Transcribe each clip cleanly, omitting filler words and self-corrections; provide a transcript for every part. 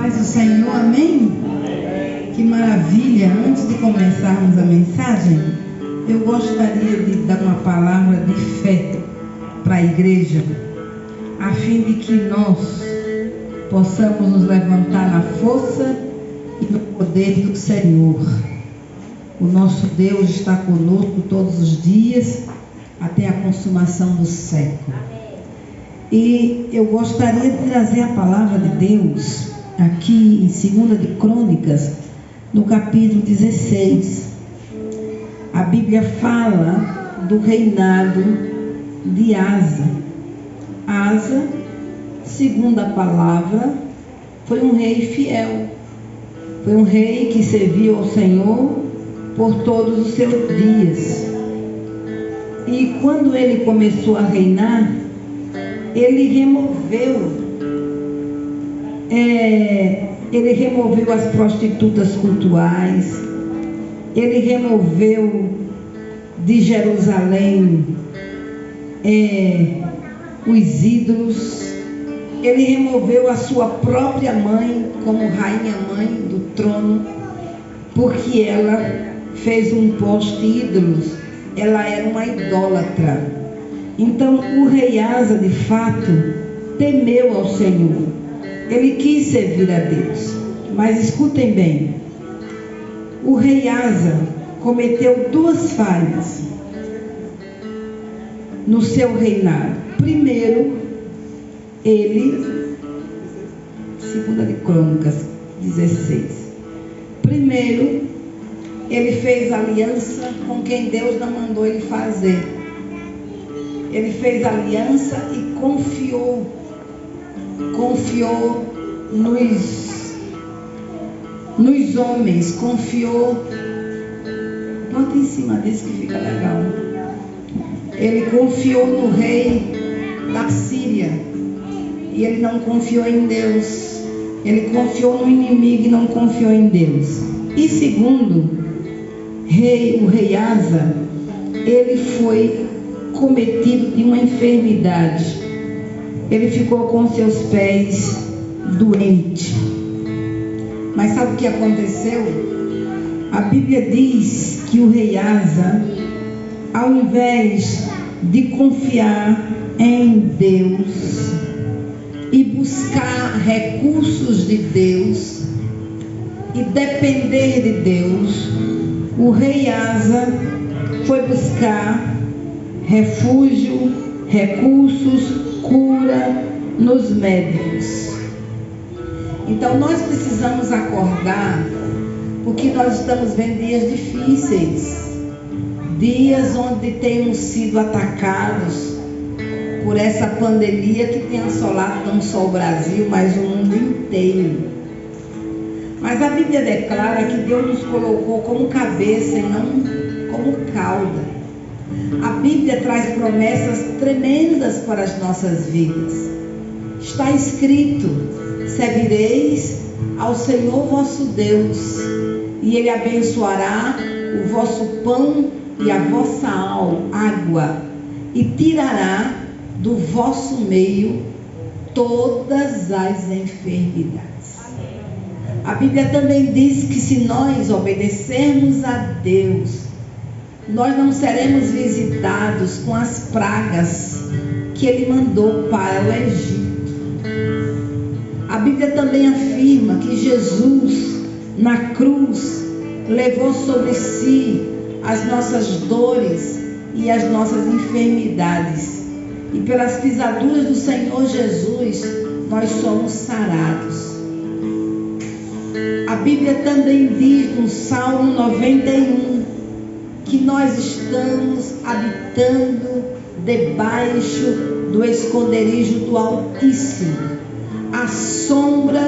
paz do Senhor, amém? Que maravilha! Antes de começarmos a mensagem, eu gostaria de dar uma palavra de fé para a igreja, a fim de que nós possamos nos levantar na força e no poder do Senhor. O nosso Deus está conosco todos os dias, até a consumação do século. E eu gostaria de trazer a palavra de Deus aqui em 2 de Crônicas, no capítulo 16. A Bíblia fala do reinado de Asa. Asa, segundo a palavra, foi um rei fiel. Foi um rei que serviu ao Senhor por todos os seus dias. E quando ele começou a reinar, ele removeu as prostitutas cultuais, ele removeu de Jerusalém os ídolos, ele removeu a sua própria mãe como rainha mãe do trono, porque ela fez um poste ídolos, ela era uma idólatra. Então o rei Asa, de fato, temeu ao Senhor. Ele quis servir a Deus. Mas escutem bem, o rei Asa cometeu duas falhas no seu reinado. Primeiro, ele, 2 de Crônicas 16. Primeiro, ele fez aliança com quem Deus não mandou ele fazer. Ele fez aliança e confiou nos homens, confiou. Bota em cima disso que fica legal. Ele confiou no rei da Síria e ele não confiou em Deus. Ele confiou no inimigo e não confiou em Deus. E segundo, o rei Asa, ele foi cometido de uma enfermidade. Ele ficou com seus pés doente. Mas sabe o que aconteceu? A Bíblia diz que o rei Asa, ao invés de confiar em Deus e buscar recursos de Deus e depender de Deus, o rei Asa foi buscar refúgio, recursos, cura nos médicos. Então nós precisamos acordar, porque nós estamos vendo dias difíceis, dias onde temos sido atacados por essa pandemia que tem assolado não só o Brasil, mas o mundo inteiro. Mas a Bíblia declara que Deus nos colocou como cabeça e não como cauda. A Bíblia traz promessas tremendas para as nossas vidas. Está escrito: servireis ao Senhor vosso Deus, e Ele abençoará o vosso pão e a vossa água, e tirará do vosso meio todas as enfermidades. A Bíblia também diz que se nós obedecermos a Deus, nós não seremos visitados com as pragas que Ele mandou para o Egito. A Bíblia também afirma que Jesus, na cruz, levou sobre si as nossas dores e as nossas enfermidades. E pelas pisaduras do Senhor Jesus, nós somos sarados. A Bíblia também diz no Salmo 91, que nós estamos habitando debaixo do esconderijo do Altíssimo. À sombra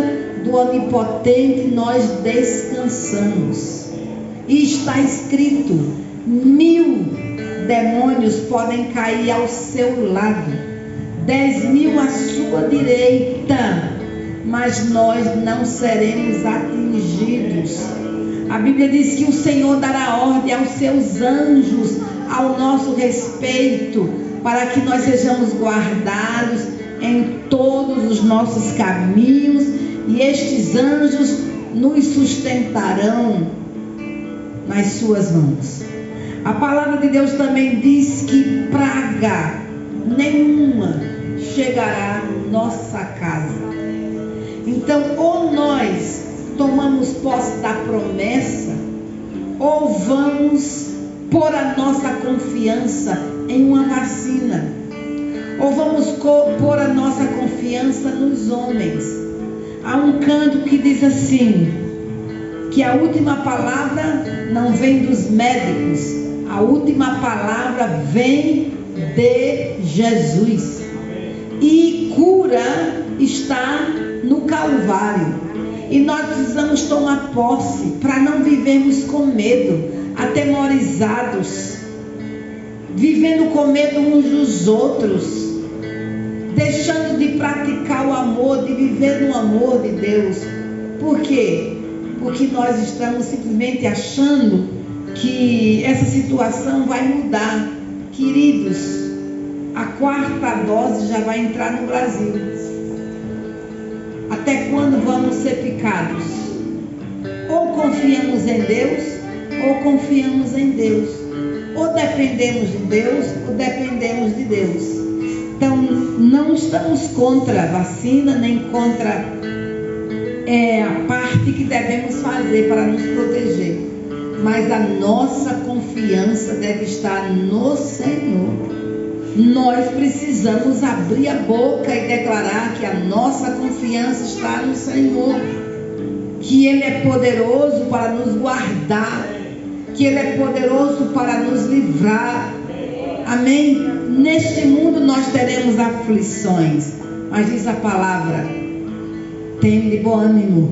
do Onipotente nós descansamos. E está escrito: 1000 demônios podem cair ao seu lado, 10.000 à sua direita, mas nós não seremos atingidos. A Bíblia diz que o Senhor dará ordem aos seus anjos ao nosso respeito, para que nós sejamos guardados em todos os nossos caminhos e estes anjos nos sustentarão nas suas mãos. A palavra de Deus também diz que praga nenhuma chegará à nossa casa. Então, ou nós tomamos posse da promessa, ou vamos pôr a nossa confiança em uma vacina, ou vamos pôr a nossa confiança nos homens. Há um canto que diz assim, que a última palavra não vem dos médicos, a última palavra vem de Jesus. E cura está no Calvário. E nós precisamos tomar posse para não vivermos com medo, atemorizados, vivendo com medo uns dos outros, deixando de praticar o amor, de viver no amor de Deus. Por quê? Porque nós estamos simplesmente achando que essa situação vai mudar. Queridos, a 4ª dose já vai entrar no Brasil. Até quando vamos ser picados? Ou confiamos em Deus, ou confiamos em Deus. Ou dependemos de Deus, ou dependemos de Deus. Então, não estamos contra a vacina, nem contra a parte que devemos fazer para nos proteger. Mas a nossa confiança deve estar no Senhor. Nós precisamos abrir a boca e declarar que a nossa confiança está no Senhor, que Ele é poderoso para nos guardar, que Ele é poderoso para nos livrar. Amém? Neste mundo nós teremos aflições, mas diz a palavra: tende bom ânimo,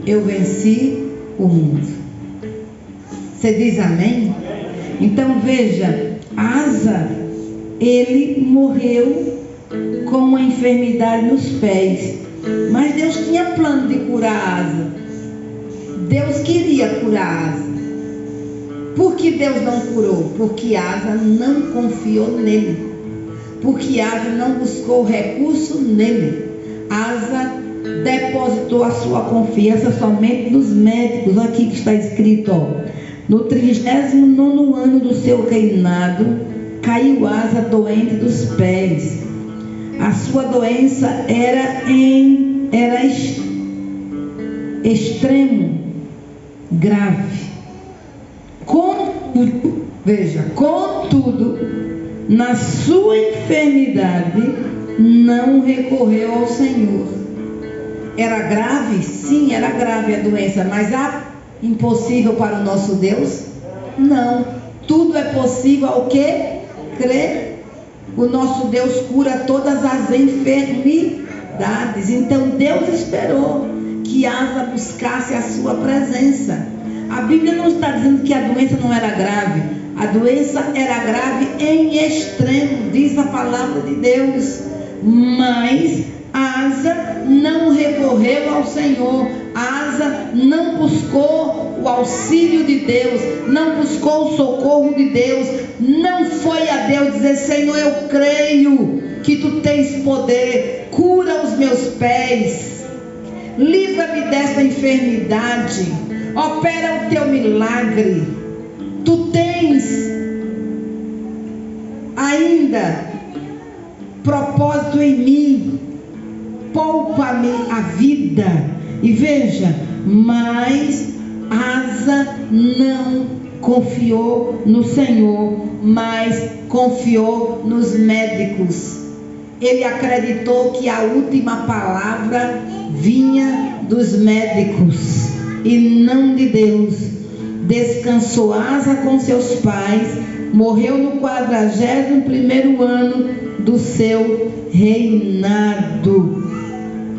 eu venci o mundo. Você diz amém? Então veja, Asa, ele morreu com uma enfermidade nos pés, mas Deus tinha plano de curar Asa. Deus queria curar Asa. Por que Deus não curou? Porque Asa não confiou nele, porque Asa não buscou recurso nele. Asa depositou a sua confiança somente nos médicos. Aqui que está escrito, ó, no 39º ano do seu reinado, caiu Asa doente dos pés. A sua doença era extremo, grave. Contudo, na sua enfermidade, não recorreu ao Senhor. Era grave? Sim, era grave a doença, mas impossível para o nosso Deus? Não. Tudo é possível ao que crer. O nosso Deus cura todas as enfermidades. Então Deus esperou que Asa buscasse a sua presença. A Bíblia não está dizendo que a doença não era grave. A doença era grave em extremo, diz a palavra de Deus. Mas Asa não recorreu ao Senhor. Asa não buscou o auxílio de Deus, não buscou o socorro de Deus, não foi a Deus dizer: Senhor, eu creio que Tu tens poder, cura os meus pés, livra-me desta enfermidade, opera o Teu milagre. Tu tens ainda propósito em mim, poupa-me a vida. E veja, mas Asa não confiou no Senhor, mas confiou nos médicos. Ele acreditou que a última palavra vinha dos médicos e não de Deus. Descansou Asa com seus pais, morreu no 41º ano do seu reinado.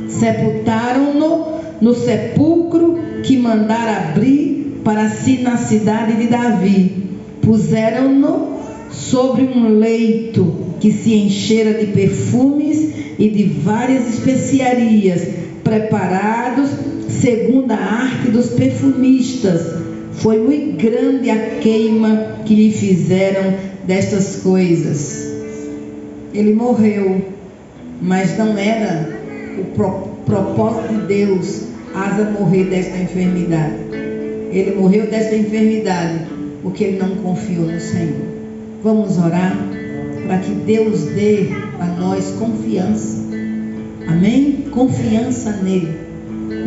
Sepultaram-no no sepulcro que mandara abrir para si na cidade de Davi. Puseram-no sobre um leito que se enchera de perfumes e de várias especiarias, preparados segundo a arte dos perfumistas. Foi muito grande a queima que lhe fizeram destas coisas. Ele morreu, mas não era o propósito de Deus, Asa morrer desta enfermidade. Ele morreu desta enfermidade porque ele não confiou no Senhor. Vamos orar para que Deus dê a nós confiança. Amém? Confiança nele.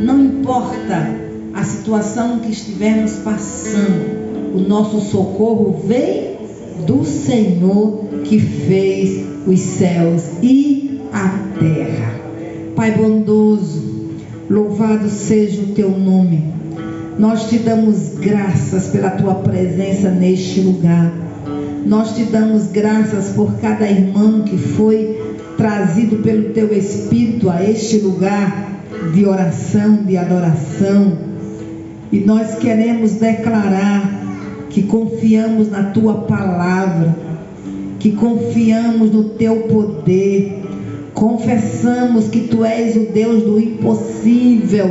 Não importa a situação que estivermos passando, o nosso socorro vem do Senhor que fez os céus e a terra. Pai bondoso, louvado seja o teu nome. Nós te damos graças pela tua presença neste lugar. Nós te damos graças por cada irmão que foi trazido pelo teu Espírito a este lugar de oração, de adoração. E nós queremos declarar que confiamos na tua palavra, que confiamos no teu poder, confessamos que tu és o Deus do impossível,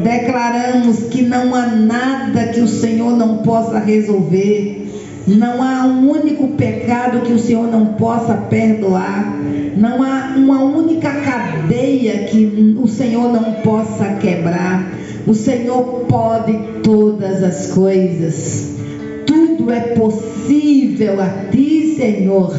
declaramos que não há nada que o Senhor não possa resolver, não há um único pecado que o Senhor não possa perdoar, não há uma única cadeia que o Senhor não possa quebrar. O Senhor pode todas as coisas. Tudo é possível a ti, Senhor,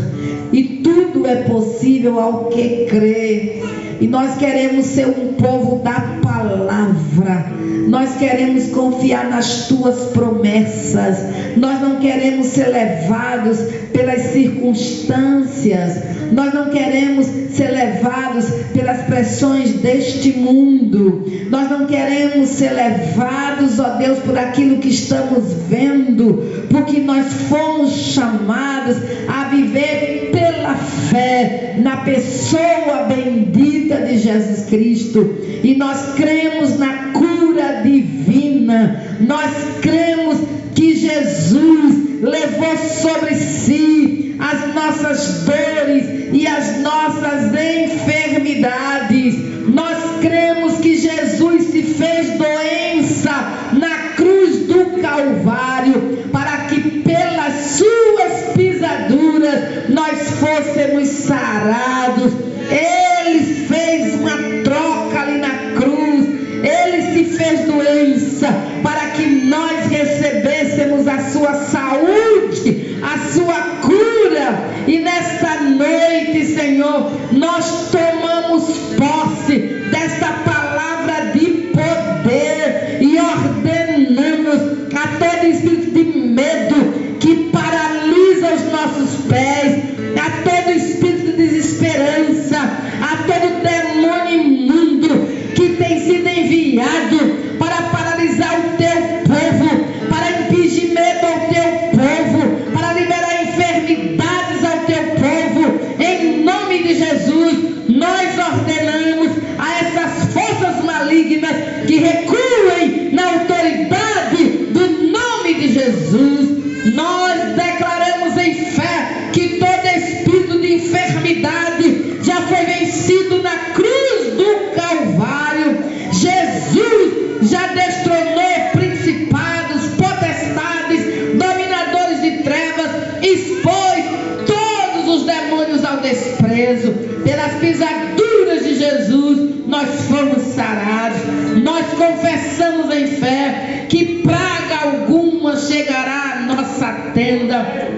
e tudo é possível ao que crê. E nós queremos ser um povo da palavra. Nós queremos confiar nas tuas promessas. Nós não queremos ser levados pelas circunstâncias. Nós não queremos ser levados pelas pressões deste mundo. Nós não queremos ser levados, ó Deus, por aquilo que estamos vendo, porque nós fomos chamados a viver pela fé na pessoa bendita de Jesus Cristo. E nós cremos na cura divina. Nós cremos que Jesus levou sobre si as nossas dores e as nossas enfermidades. Nós cremos que Jesus se fez doença na cruz do Calvário, para que pelas suas pisaduras nós fôssemos sarados. Ele fez uma troca ali na cruz. Ele se fez doença para que nós recebêssemos a sua saúde, a sua cura. E nesta noite, Senhor, nós tomamos posse desta palavra de poder e ordenamos a todo espírito de medo que paralisa os nossos pés, a todo espírito de desesperança, a todo demônio imundo que tem sido enviado para paralisar o teu povo, para impingir medo ao teu povo, para liberar enfermidades ao teu povo. Em nome de Jesus, nós ordenamos a essas forças malignas que recuem na autoridade do nome de Jesus. Nós declaramos em fé que todo espírito de enfermidade já foi vencido na cruz do Calvário. Jesus já destronou principados, potestades, dominadores de trevas, expôs todos os demônios ao desprezo. Pelas pisaduras de Jesus nós fomos sarados. Nós confessamos em fé que praga alguma chegará à nossa tenda.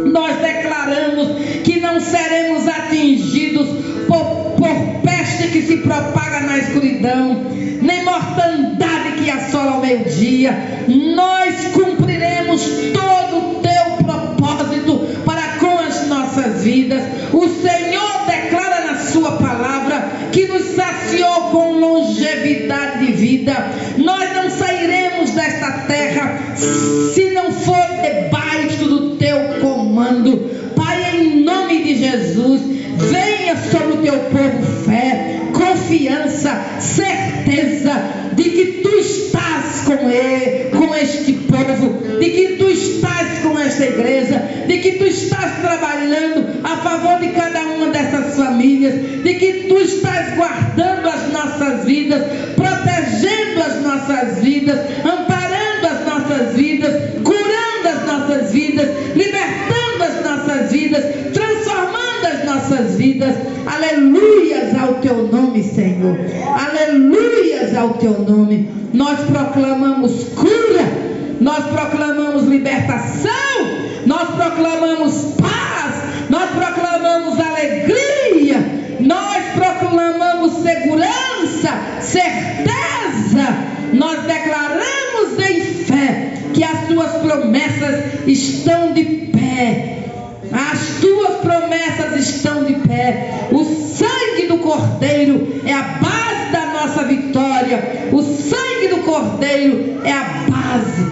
Nós declaramos que não seremos atingidos por peste que se propaga na escuridão, nem mortandade que assola ao meio-dia. Nós cumpriremos todo o teu propósito para com as nossas vidas. O Senhor declara na sua palavra que nos saciou com longevidade de vida. Nós não sairemos desta terra se não for debaixo do teu comando. Pai, em nome de Jesus, venha sobre o teu povo fé, confiança, certeza de que tu estás com ele, com este povo, de que tu estás com esta igreja, de que tu estás trabalhando a favor de cada uma dessas famílias, de que tu estás guardando as nossas vidas, protegendo as nossas vidas, amparando as nossas vidas, curando as nossas vidas, libertando as nossas vidas, transformando as nossas vidas. Aleluias ao teu nome, Senhor. Aleluias ao teu nome. Nós proclamamos cura, nós proclamamos libertação, nós proclamamos paz, nós proclamamos alegria, nós proclamamos segurança, certeza. Nós declaramos em fé que as tuas promessas estão de pé. As tuas promessas estão de pé. O sangue do Cordeiro é a base da nossa vitória. O sangue do Cordeiro é a base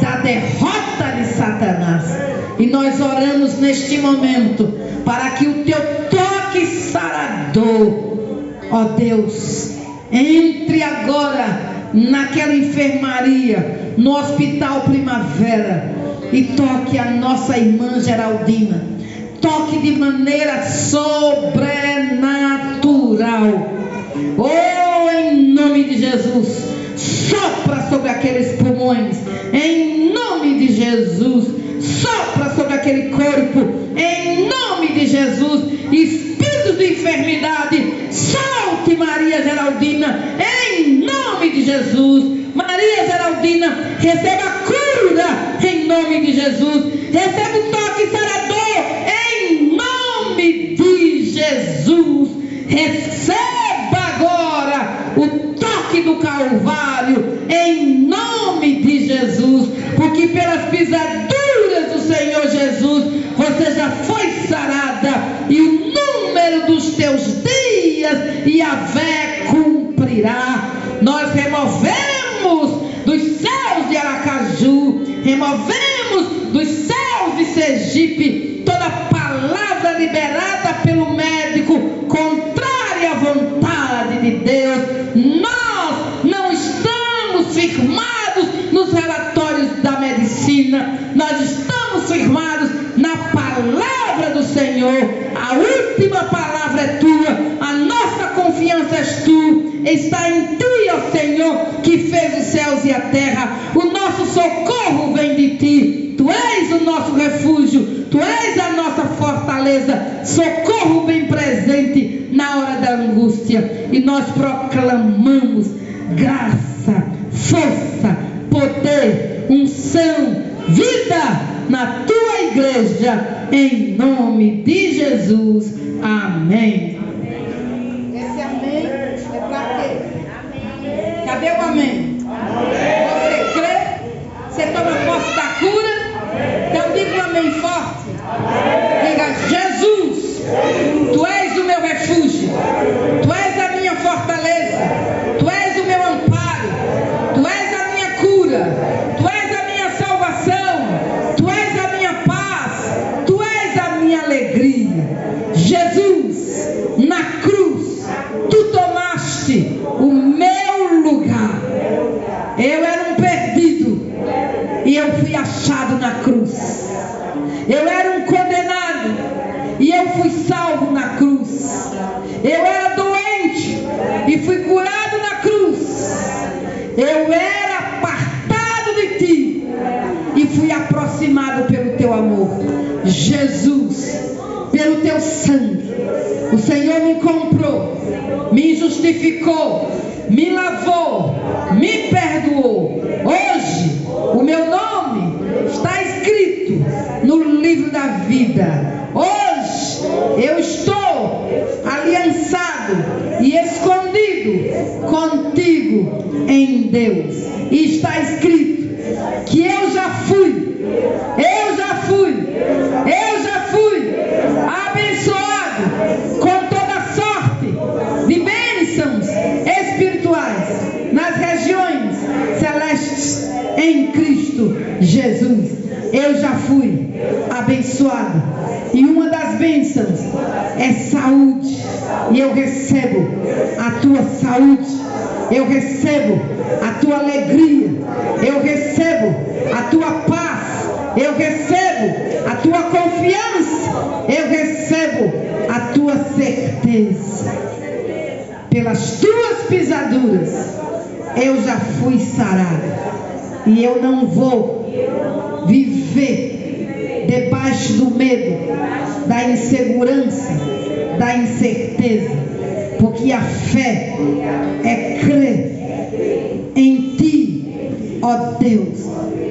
da derrota de Satanás. E nós oramos neste momento para que o teu toque sarador, ó Deus, entre agora naquela enfermaria, no Hospital Primavera, e toque a nossa irmã Geraldina. Toque de maneira sobrenatural. Oh, em nome de Jesus, sopra sobre aqueles pulmões. Em nome de Jesus, sopra sobre aquele corpo. Em nome de Jesus, espíritos de enfermidade, solte Maria Geraldina. Em nome de Jesus, Maria Geraldina, receba a cura em nome de Jesus. Receba o toque sarador em nome de Jesus. Receba agora o toque do Calvário em nome de Jesus, porque pelas pisaduras do Senhor Jesus você já foi sarada, e o número dos teus dias Yahvé cumprirá. Nós removemos dos céus de Aracaju, removemos dos céus de Sergipe toda palavra liberada pelo médico contrária à vontade de Deus. Nós não estamos firmados nos relatórios da medicina, nós estamos firmados na palavra do Senhor. A última palavra é tua, a nossa confiança és tu. Está em ti, ó Senhor, que fez os céus e a terra. O nosso socorro vem de ti. Tu és o nosso refúgio, tu és a nossa fortaleza, socorro bem presente na hora da angústia. E nós proclamamos graça, força, poder, unção, vida na tua igreja, em nome de Jesus. Amém. Esse amém é para quê? Cadê o amém? Você crê? Você toma posse da cura? Então diga um amém forte. Diga: Jesus, tu és o meu refúgio, tu és a minha fortaleza, tu és o meu amparo, tu és a minha cura, tu és a minha salvação, tu és a minha paz, tu és a minha alegria. Jesus, na cruz, tu tomaste o meu lugar. Eu era um perdido e eu fui achado na cruz. Eu era um condenado e eu fui salvo na cruz. Eu era doente e fui curado na cruz. Eu era apartado de ti e fui aproximado pelo teu amor. Jesus, pelo teu sangue, o Senhor me comprou, me justificou, me lavou, me perdoou. Hoje o meu nome está escrito no livro da vida. Hoje eu estou aliançado e escondido contigo em Deus. E está escrito que eu já fui abençoado com toda sorte de bênçãos espirituais nas regiões celestes em Cristo Jesus. Eu já fui abençoado, e uma das bênçãos é saúde, e eu recebo a tua saúde, eu recebo a tua alegria, eu recebo a tua paz, eu recebo a tua confiança, eu recebo a tua certeza. Pelas tuas pisaduras eu já fui sarado, e eu não vou viver debaixo do medo, da insegurança, da incerteza. Porque a fé é crer em Ti, ó Deus,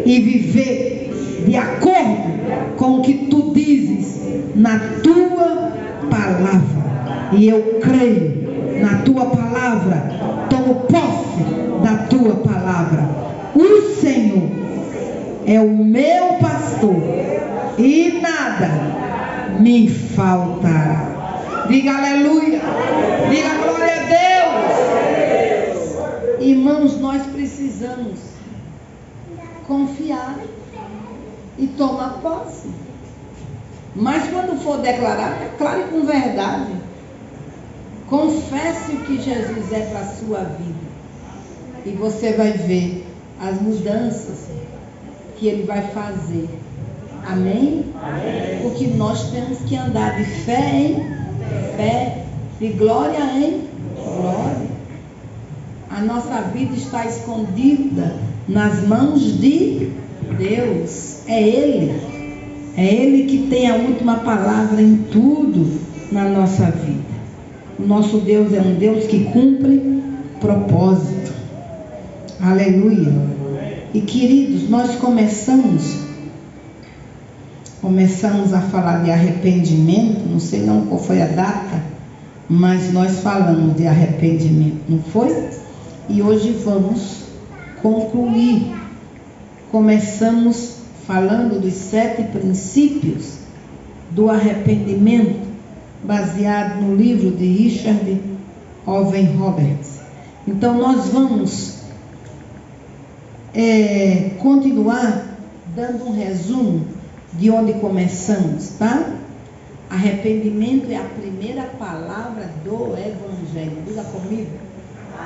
e viver de acordo com o que Tu dizes na Tua palavra. E eu creio na Tua palavra, tomo posse da Tua palavra. O Senhor é o meu pastor e nada me faltará. Diga aleluia, diga glória a Deus. Irmãos, nós precisamos confiar e tomar posse. Mas quando for declarar, declare com verdade. Confesse o que Jesus é para a sua vida. E você vai ver as mudanças que Ele vai fazer. Amém? Amém? Porque nós temos que andar de fé em fé, de glória em glória. A nossa vida está escondida nas mãos de Deus. É Ele que tem a última palavra em tudo na nossa vida. O nosso Deus é um Deus que cumpre propósito. Aleluia. E queridos, nós começamos a falar de arrependimento. Não sei não qual foi a data, mas nós falamos de arrependimento, não foi? E hoje vamos concluir. Começamos falando dos 7 princípios do arrependimento, baseado no livro de Richard Owen Roberts. Então nós vamos continuar dando um resumo de onde começamos, tá? Arrependimento é a primeira palavra do Evangelho. Diga comigo.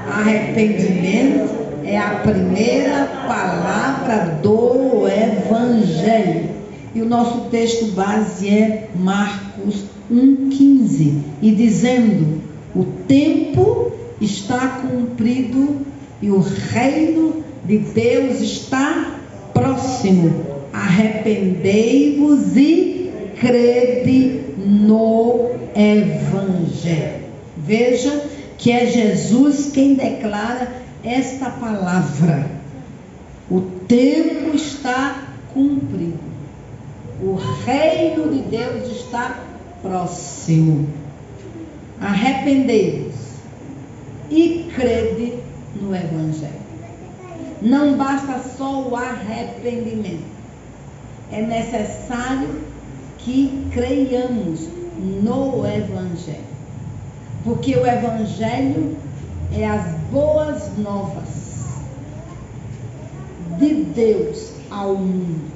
Arrependimento é a primeira palavra do Evangelho. E o nosso texto base é Marcos 1,15. E dizendo: o tempo está cumprido e o reino de Deus está próximo. Arrependei-vos e crede no Evangelho. Veja que é Jesus quem declara esta palavra. O tempo está cumprido. O reino de Deus está próximo. Arrependei-vos e crede no Evangelho. Não basta só o arrependimento. É necessário que creiamos no Evangelho. Porque o Evangelho é as boas novas de Deus ao mundo.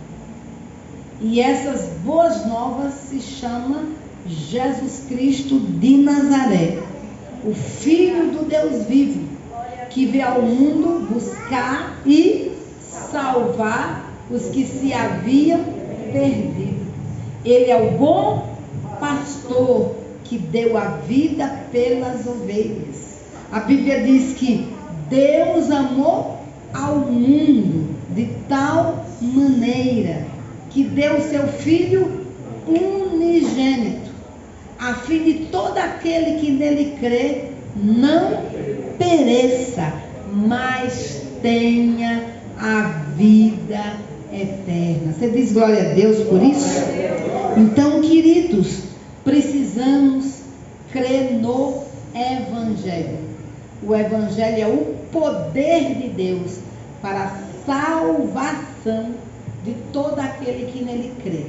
E essas boas novas se chamam Jesus Cristo de Nazaré, o Filho do Deus vivo, que veio ao mundo buscar e salvar os que se haviam perdido. Ele é o bom pastor que deu a vida pelas ovelhas. A Bíblia diz que Deus amou ao mundo de tal maneira que deu seu Filho unigênito, a fim de todo aquele que nele crê não pereça, mas tenha a vida eterna. Você diz glória a Deus por isso? Então, queridos, precisamos crer no Evangelho. O Evangelho é o poder de Deus para a salvação de todo aquele que nele crê.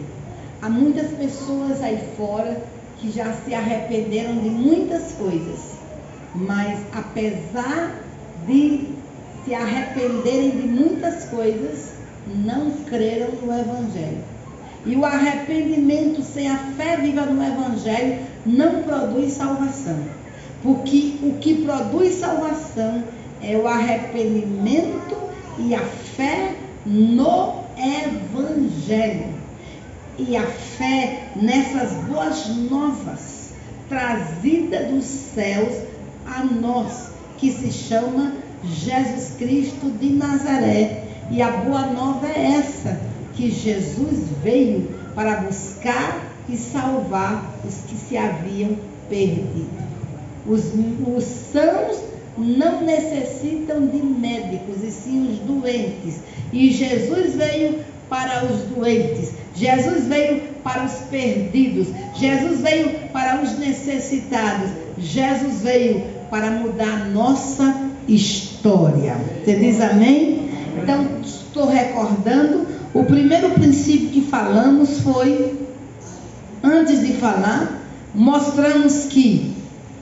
Há muitas pessoas aí fora que já se arrependeram de muitas coisas, mas apesar de se arrependerem de muitas coisas, não creram no Evangelho. E o arrependimento sem a fé viva no Evangelho não produz salvação. Porque o que produz salvação é o arrependimento e a fé no Evangelho. E a fé nessas boas novas trazidas dos céus a nós, que se chama Jesus Cristo de Nazaré. E a boa nova é essa, que Jesus veio para buscar e salvar os que se haviam perdido. Os sãos não necessitam de médicos, e sim os doentes. E Jesus veio para os doentes. Jesus veio para os perdidos. Jesus veio para os necessitados. Jesus veio para mudar a nossa história. Você diz amém? Então, estou recordando, o primeiro princípio que falamos foi, antes de falar, mostramos que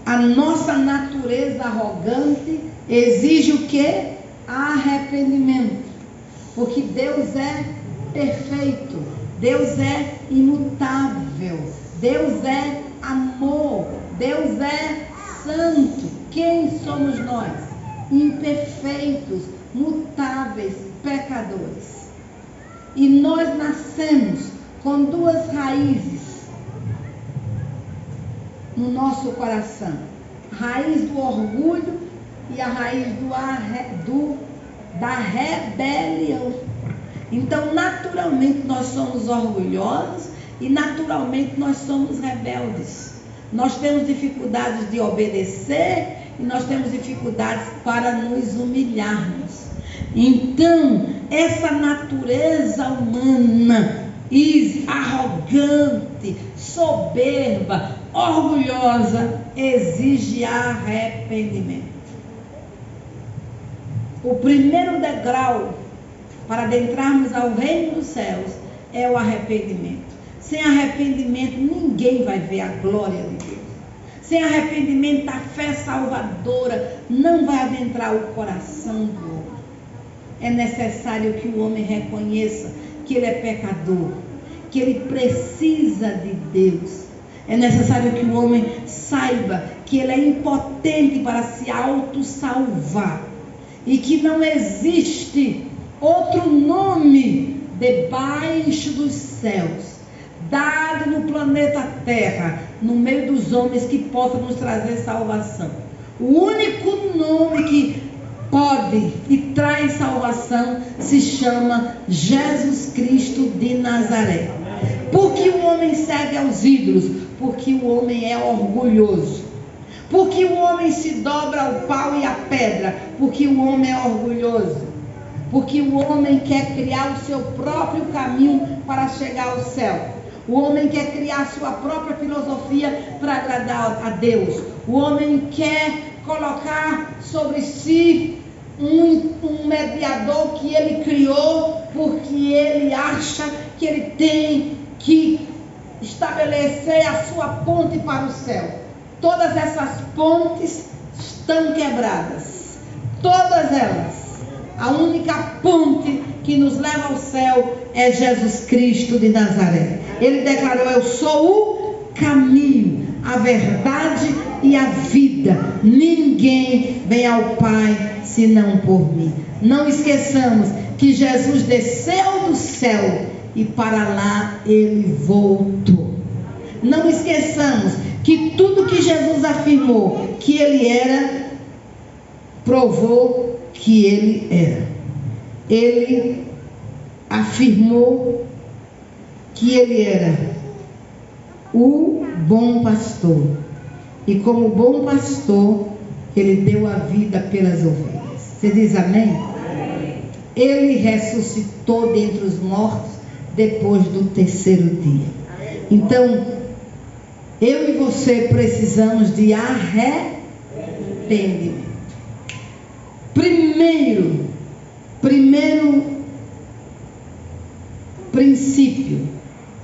a nossa natureza arrogante exige o quê? Arrependimento. Porque Deus é perfeito, Deus é imutável, Deus é amor, Deus é santo. Quem somos nós? Imperfeitos, mutáveis, pecadores. E nós nascemos com duas raízes no nosso coração: a raiz do orgulho e a raiz da rebelião. Então, naturalmente, nós somos orgulhosos e naturalmente nós somos rebeldes. Nós temos dificuldades de obedecer e nós temos dificuldades para nos humilharmos. Então, essa natureza humana, arrogante, soberba, orgulhosa, exige arrependimento. O primeiro degrau para adentrarmos ao reino dos céus é o arrependimento. Sem arrependimento, ninguém vai ver a glória de Deus. Sem arrependimento, a fé salvadora não vai adentrar o coração do homem. É necessário que o homem reconheça que ele é pecador, que ele precisa de Deus. É necessário que o homem saiba que ele é impotente para se autossalvar e que não existe outro nome debaixo dos céus dado no planeta Terra, no meio dos homens, que possa nos trazer salvação. O único nome que pode e traz salvação se chama Jesus Cristo de Nazaré. Por que o homem segue aos ídolos? Porque o homem é orgulhoso. Porque o homem se dobra ao pau e à pedra? Porque o homem é orgulhoso. Porque o homem quer criar o seu próprio caminho para chegar ao céu. O homem quer criar a sua própria filosofia para agradar a Deus. O homem quer colocar sobre si um mediador que ele criou, porque ele acha que ele tem que estabelecer a sua ponte para o céu. Todas essas pontes estão quebradas. Todas elas. A única ponte que nos leva ao céu é Jesus Cristo de Nazaré. Ele declarou: eu sou o caminho, a verdade e a vida. Ninguém vem ao Pai senão por mim. Não esqueçamos que Jesus desceu do céu e para lá ele voltou. Não esqueçamos que tudo que Jesus afirmou que ele era, provou que ele era. Ele afirmou que ele era o bom pastor. E como bom pastor, ele deu a vida pelas ovelhas. Você diz amém? Ele ressuscitou dentre os mortos depois do terceiro dia. Então, eu e você precisamos de arrependimento. Primeiro princípio: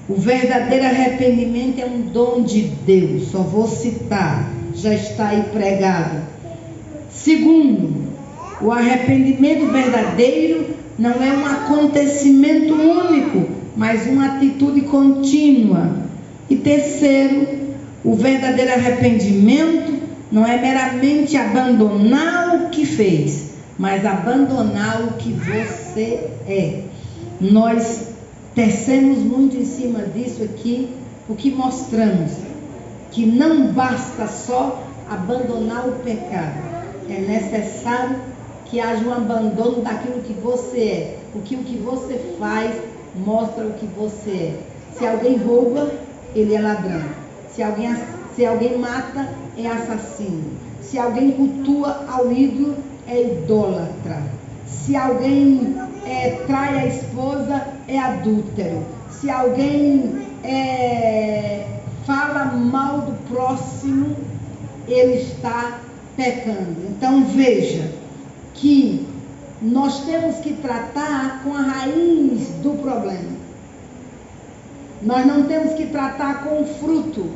o verdadeiro arrependimento é um dom de Deus. Só vou citar, já está aí pregado. Segundo, o arrependimento verdadeiro não é um acontecimento único, mas uma atitude contínua. E terceiro, o verdadeiro arrependimento não é meramente abandonar o que fez, mas abandonar o que você é. Nós tecemos muito em cima disso aqui, porque mostramos que não basta só abandonar o pecado. É necessário que haja um abandono daquilo que você é. Porque o que você faz mostra o que você é. Se alguém rouba, ele é ladrão. Se Se alguém mata, é assassino. Se alguém cultua ao ídolo, é idólatra. Se alguém trai a esposa, é adúltero. Se alguém fala mal do próximo, ele está pecando. Então veja que nós temos que tratar com a raiz do problema. Nós não temos que tratar com o fruto,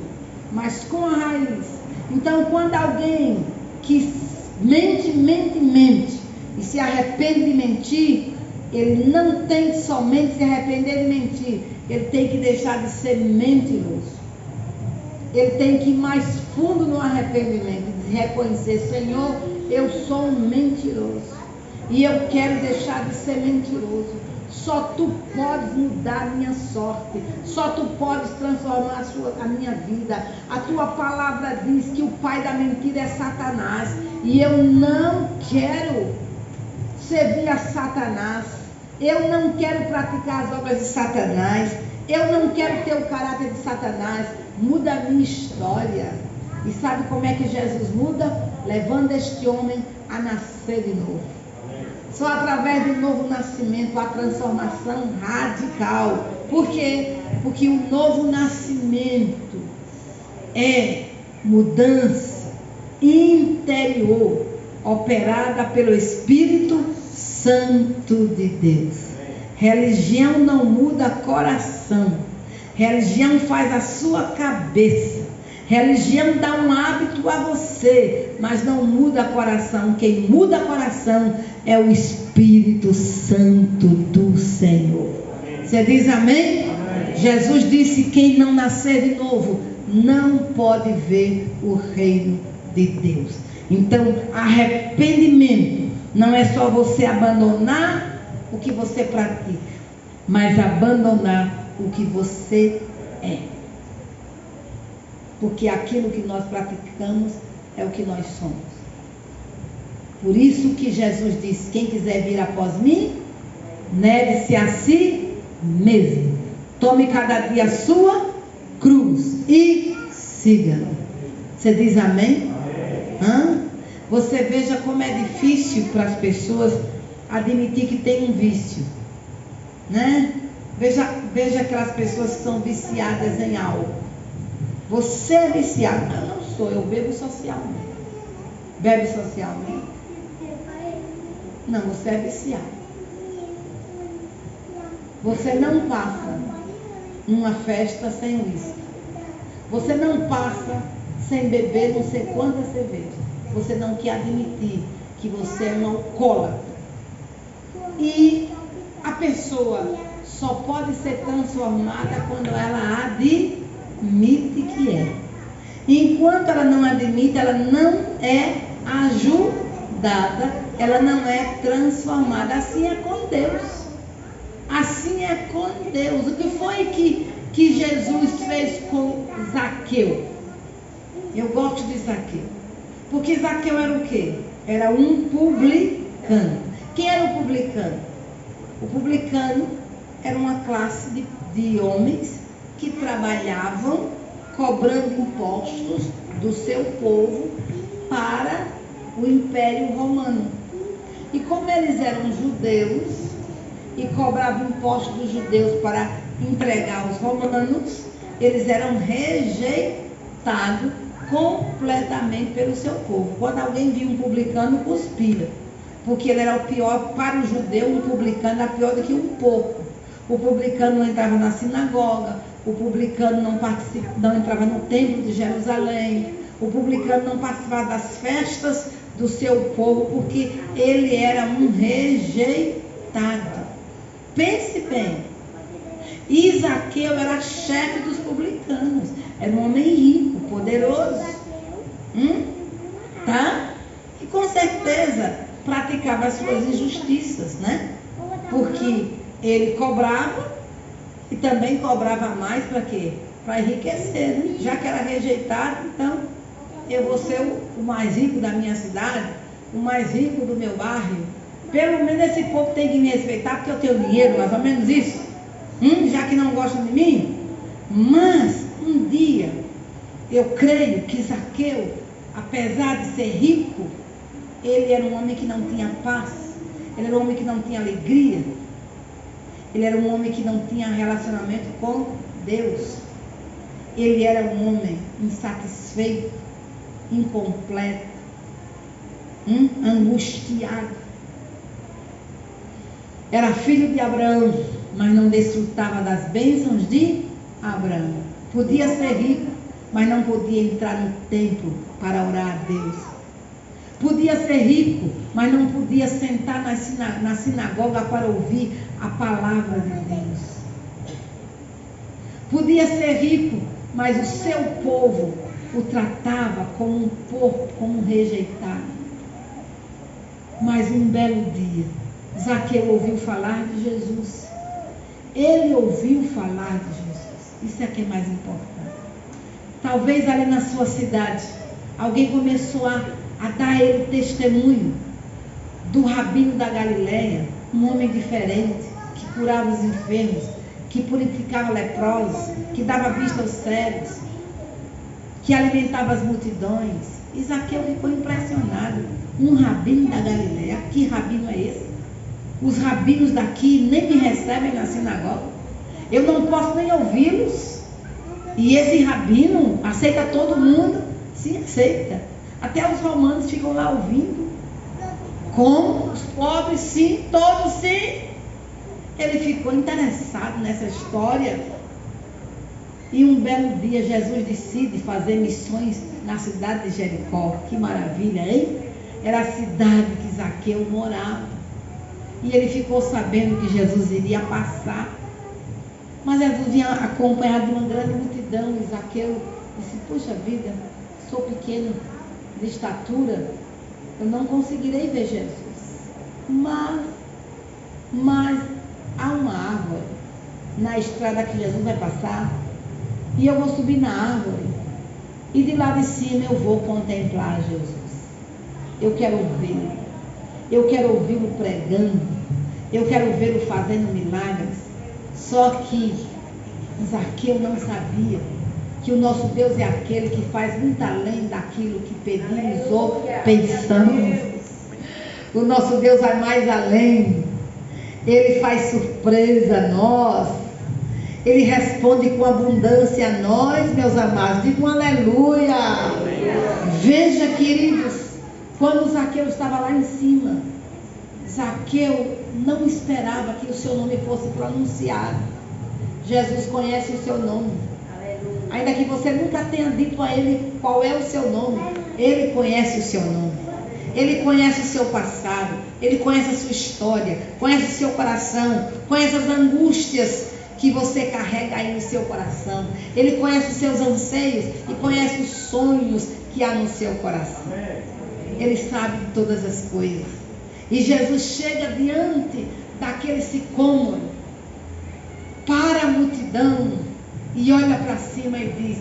mas com a raiz. Então, quando alguém que mente e se arrepende de mentir, ele não tem que somente se arrepender de mentir, ele tem que deixar de ser mentiroso. Ele tem que ir mais fundo no arrependimento, de reconhecer: Senhor, eu sou um mentiroso e eu quero deixar de ser mentiroso. Só tu podes mudar a minha sorte, só tu podes transformar a minha vida. A tua palavra diz que o pai da mentira é Satanás, e eu não quero servir a Satanás, eu não quero praticar as obras de Satanás, eu não quero ter o caráter de Satanás. Muda a minha história. E sabe como é que Jesus muda? Levando este homem a nascer de novo. Só através do novo nascimento, a transformação radical. Por quê? Porque o novo nascimento é mudança interior, operada pelo Espírito Santo de Deus. Religião não muda coração. Religião faz a sua cabeça. Religião dá um hábito a você, mas não muda coração. Quem muda coração é o Espírito Santo do Senhor. Você diz amém? Amém. Jesus disse: quem não nascer de novo não pode ver o reino de Deus. Então, arrependimento não é só você abandonar o que você pratica, mas abandonar o que você é. Porque aquilo que nós praticamos é o que nós somos. Por isso que Jesus disse: quem quiser vir após mim, negue-se a si mesmo, tome cada dia a sua cruz e siga-me. Você diz amém? Hã? Você veja como é difícil para as pessoas admitir que tem um vício, né? Veja aquelas pessoas que são viciadas em álcool. Você é viciado? Não, não sou, eu bebo socialmente. Bebe socialmente? Não, você é viciado. Você não passa numa festa sem uísque. Você não passa sem beber não sei quantas cervejas. Você não quer admitir que você é um alcoólatra. E a pessoa só pode ser transformada quando ela admite que é. Enquanto ela não admite, ela não é ajudada, ela não é transformada. Assim é com Deus. Assim é com Deus. O que foi que Jesus fez com Zaqueu? Eu gosto de Zaqueu. Porque Zaqueu era o quê? Era um publicano. Quem era o publicano? O publicano era uma classe de homens que trabalhavam cobrando impostos do seu povo para o Império Romano. E como eles eram judeus e cobravam impostos dos judeus para entregar aos romanos, eles eram rejeitados completamente pelo seu povo. Quando alguém via um publicano, cuspia, porque ele era o pior. Para o judeu, um publicano era pior do que um porco. O publicano não entrava na sinagoga, o publicano não entrava no templo de Jerusalém, o publicano não participava das festas do seu povo, porque ele era um rejeitado. Pense bem, Zaqueu era chefe dos publicanos, era um homem rico, poderoso, tá? E com certeza praticava as suas injustiças, né? Porque ele cobrava e também cobrava mais para quê? Para enriquecer, né? Já que era rejeitado, então eu vou ser o mais rico da minha cidade, o mais rico do meu bairro. Pelo menos esse povo tem que me respeitar porque eu tenho dinheiro, mais ou menos isso. Já que não gostam de mim. Mas um dia Eu creio que Zaqueu, apesar de ser rico, ele era um homem que não tinha paz, ele era um homem que não tinha alegria, ele era um homem que não tinha relacionamento com Deus, ele era um homem insatisfeito, incompleto, angustiado. Era filho de Abraão, mas não desfrutava das bênçãos de Abraão. Podia ser rico, mas não podia entrar no templo para orar a Deus. Podia ser rico, mas não podia sentar na sinagoga para ouvir a palavra de Deus. Podia ser rico, mas o seu povo o tratava como um porco, como um rejeitado. Mas um belo dia, Zaqueu ouviu falar de Jesus. Ele ouviu falar de Jesus. Isso é que é mais importante. Talvez ali na sua cidade, alguém começou a dar a ele testemunho do rabino da Galileia, um homem diferente, que curava os enfermos, que purificava leprosos, que dava vista aos cegos, que alimentava as multidões. E Zaqueu ficou impressionado. Um rabino da Galileia, que rabino é esse? Os rabinos daqui nem me recebem na sinagoga, eu não posso nem ouvi-los. E esse rabino aceita todo mundo? Sim, aceita. Até os romanos ficam lá ouvindo. Como? Os pobres, sim, todos, sim. Ele ficou interessado nessa história. E um belo dia Jesus decide fazer missões na cidade de Jericó. Que maravilha, hein? Era a cidade que Zaqueu morava. E ele ficou sabendo que Jesus iria passar. Mas Jesus vinha acompanhado de uma grande multidão. E Zaqueu disse: puxa vida, sou pequeno de estatura, eu não conseguirei ver Jesus. Mas há uma árvore na estrada que Jesus vai passar. E eu vou subir na árvore. E de lá de cima eu vou contemplar Jesus. Eu quero ouvi-lo. Eu quero ouvi-lo pregando. Eu quero vê-lo fazendo milagres. Só que Zaqueu não sabia que o nosso Deus é aquele que faz muito além daquilo que pedimos ou pensamos. O nosso Deus vai mais além. Ele faz surpresa a nós. Ele responde com abundância a nós, meus amados. Digo aleluia. Veja, queridos, quando Zaqueu estava lá em cima, Zaqueu não esperava que o seu nome fosse pronunciado. Jesus conhece o seu nome. Ainda que você nunca tenha dito a ele qual é o seu nome, ele conhece o seu nome. Ele conhece o seu passado, ele conhece a sua história, conhece o seu coração, conhece as angústias que você carrega aí no seu coração. Ele conhece os seus anseios e conhece os sonhos que há no seu coração. Ele sabe de todas as coisas. E Jesus chega diante daquele sicômoro, para a multidão, e olha para cima e diz: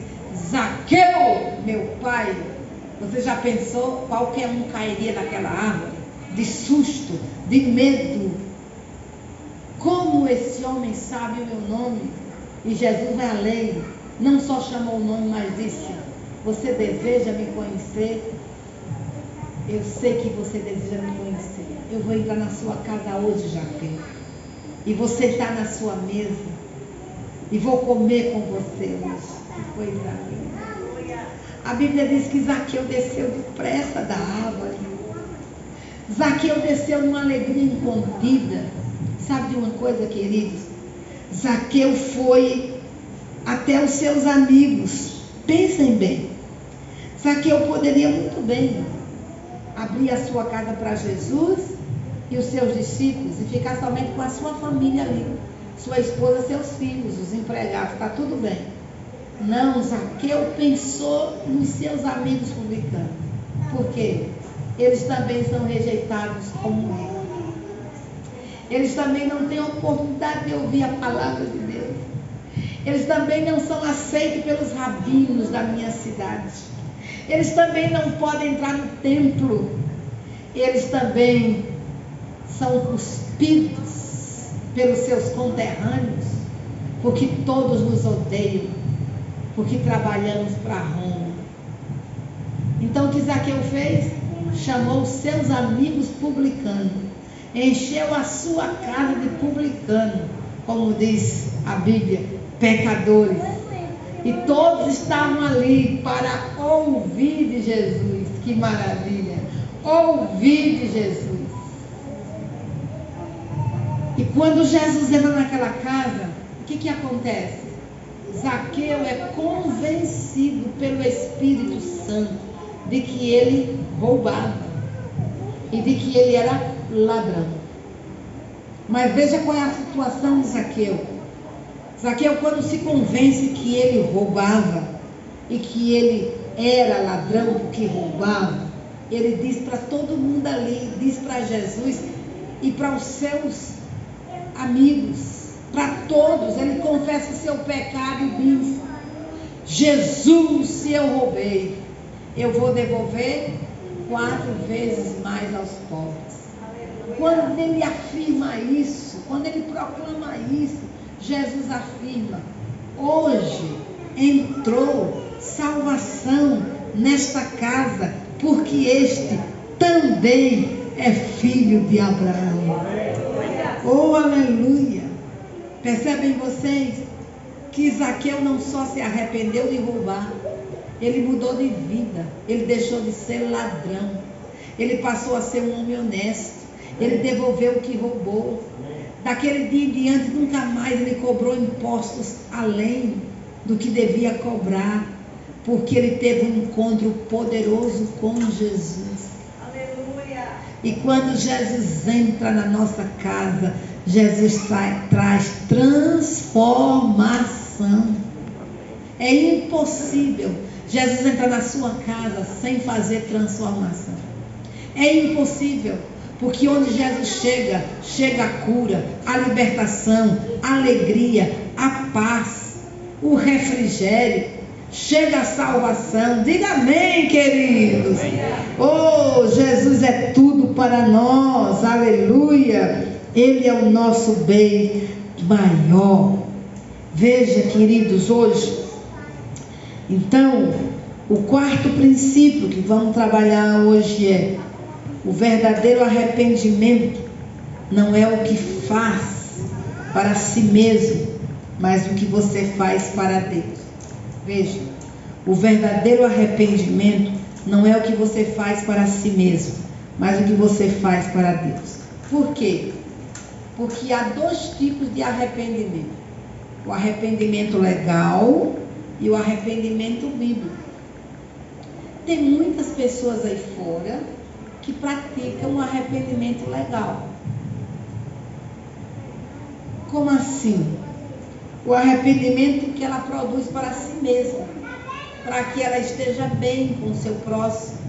Zaqueu, meu pai. Você já pensou? Qualquer um cairia daquela árvore, de susto, de medo. Como esse homem sabe o meu nome? E Jesus vai além. Não só chamou o nome, mas disse: você deseja me conhecer? Eu sei que você deseja me conhecer. Eu vou entrar na sua casa hoje, Zaqueu. E vou sentar na sua mesa. E vou comer com você hoje. Que coisa linda. A Bíblia diz que Zaqueu desceu depressa da árvore. Zaqueu desceu numa alegria incontida. Sabe de uma coisa, queridos? Zaqueu foi até os seus amigos. Pensem bem. Zaqueu poderia muito bem abrir a sua casa para Jesus e os seus discípulos e ficar somente com a sua família ali. Sua esposa, seus filhos, os empregados, está tudo bem. Não, Zaqueu pensou nos seus amigos publicanos. Por quê? Eles também são rejeitados como ele. Eles também não têm oportunidade de ouvir a palavra de Deus. Eles também não são aceitos pelos rabinos da minha cidade. Eles também não podem entrar no templo. Eles também são cuspidos pelos seus conterrâneos, porque todos nos odeiam, porque trabalhamos para Roma. Então o que Zaqueu fez? Chamou os seus amigos publicanos, encheu a sua casa de publicano, como diz a Bíblia, pecadores. E todos estavam ali para ouvir de Jesus. Que maravilha! Ouvir de Jesus. E quando Jesus entra naquela casa, o que acontece? Zaqueu é convencido pelo Espírito Santo de que ele roubava e de que ele era ladrão. Mas veja qual é a situação de Zaqueu. Zaqueu, quando se convence que ele roubava e que ele era ladrão porque roubava, ele diz para todo mundo ali, diz para Jesus e para os seus amigos, para todos, ele confessa o seu pecado e diz: Jesus, se eu roubei, eu vou devolver 4 vezes mais aos pobres. Quando ele afirma isso, quando ele proclama isso, Jesus afirma: hoje entrou salvação nesta casa, porque este também é filho de Abraão. Oh, aleluia! Percebem vocês que Zaqueu não só se arrependeu de roubar, ele mudou de vida, ele deixou de ser ladrão, ele passou a ser um homem honesto, ele devolveu o que roubou. Daquele dia em diante, nunca mais ele cobrou impostos além do que devia cobrar, porque ele teve um encontro poderoso com Jesus. Aleluia! E quando Jesus entra na nossa casa, Jesus traz transformação. É impossível Jesus entrar na sua casa sem fazer transformação. É impossível, porque onde Jesus chega, chega a cura, a libertação, a alegria, a paz, o refrigério, chega a salvação. Diga amém, queridos. Oh, Jesus é tudo para nós, aleluia. Ele é o nosso bem maior. Veja, queridos, hoje, então, o quarto princípio que vamos trabalhar hoje é: o verdadeiro arrependimento não é o que faz para si mesmo, mas o que você faz para Deus. Veja, o verdadeiro arrependimento não é o que você faz para si mesmo, mas o que você faz para Deus. Por quê? Porque há 2 tipos de arrependimento: o arrependimento legal e o arrependimento bíblico. Tem muitas pessoas aí fora que praticam o arrependimento legal. Como assim? O arrependimento que ela produz para si mesma, para que ela esteja bem com o seu próximo,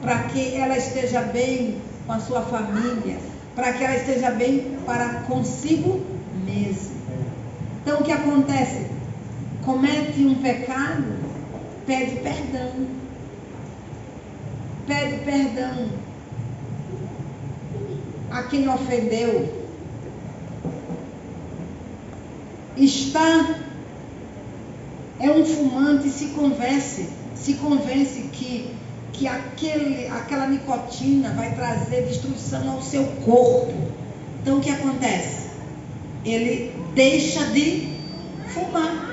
para que ela esteja bem com a sua família, para que ela esteja bem para consigo mesma. Então o que acontece? Comete um pecado, pede perdão. Pede perdão a quem ofendeu. É um fumante e se convence que aquela nicotina vai trazer destruição ao seu corpo. Então o que acontece? Ele deixa de fumar.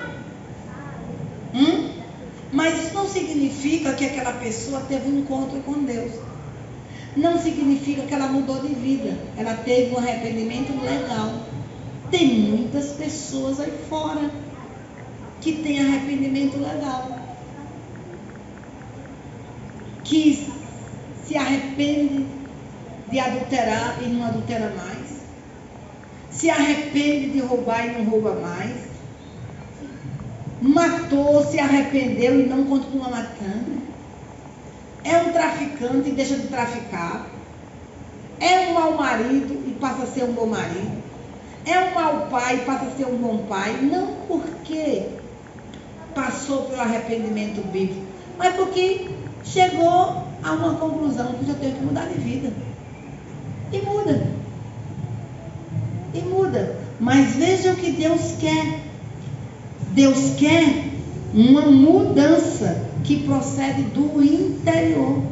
Mas isso não significa que aquela pessoa teve um encontro com Deus. Não significa que ela mudou de vida. Ela teve um arrependimento legal. Tem muitas pessoas aí fora que têm arrependimento legal, que se arrepende de adulterar e não adultera mais, se arrepende de roubar e não rouba mais, matou, se arrependeu e não continua matando, é um traficante e deixa de traficar, é um mau marido e passa a ser um bom marido, é um mau pai e passa a ser um bom pai, não porque passou pelo arrependimento bíblico, mas porque chegou a uma conclusão que já tem que mudar de vida. E muda. Mas veja o que Deus quer. Deus quer uma mudança que procede do interior.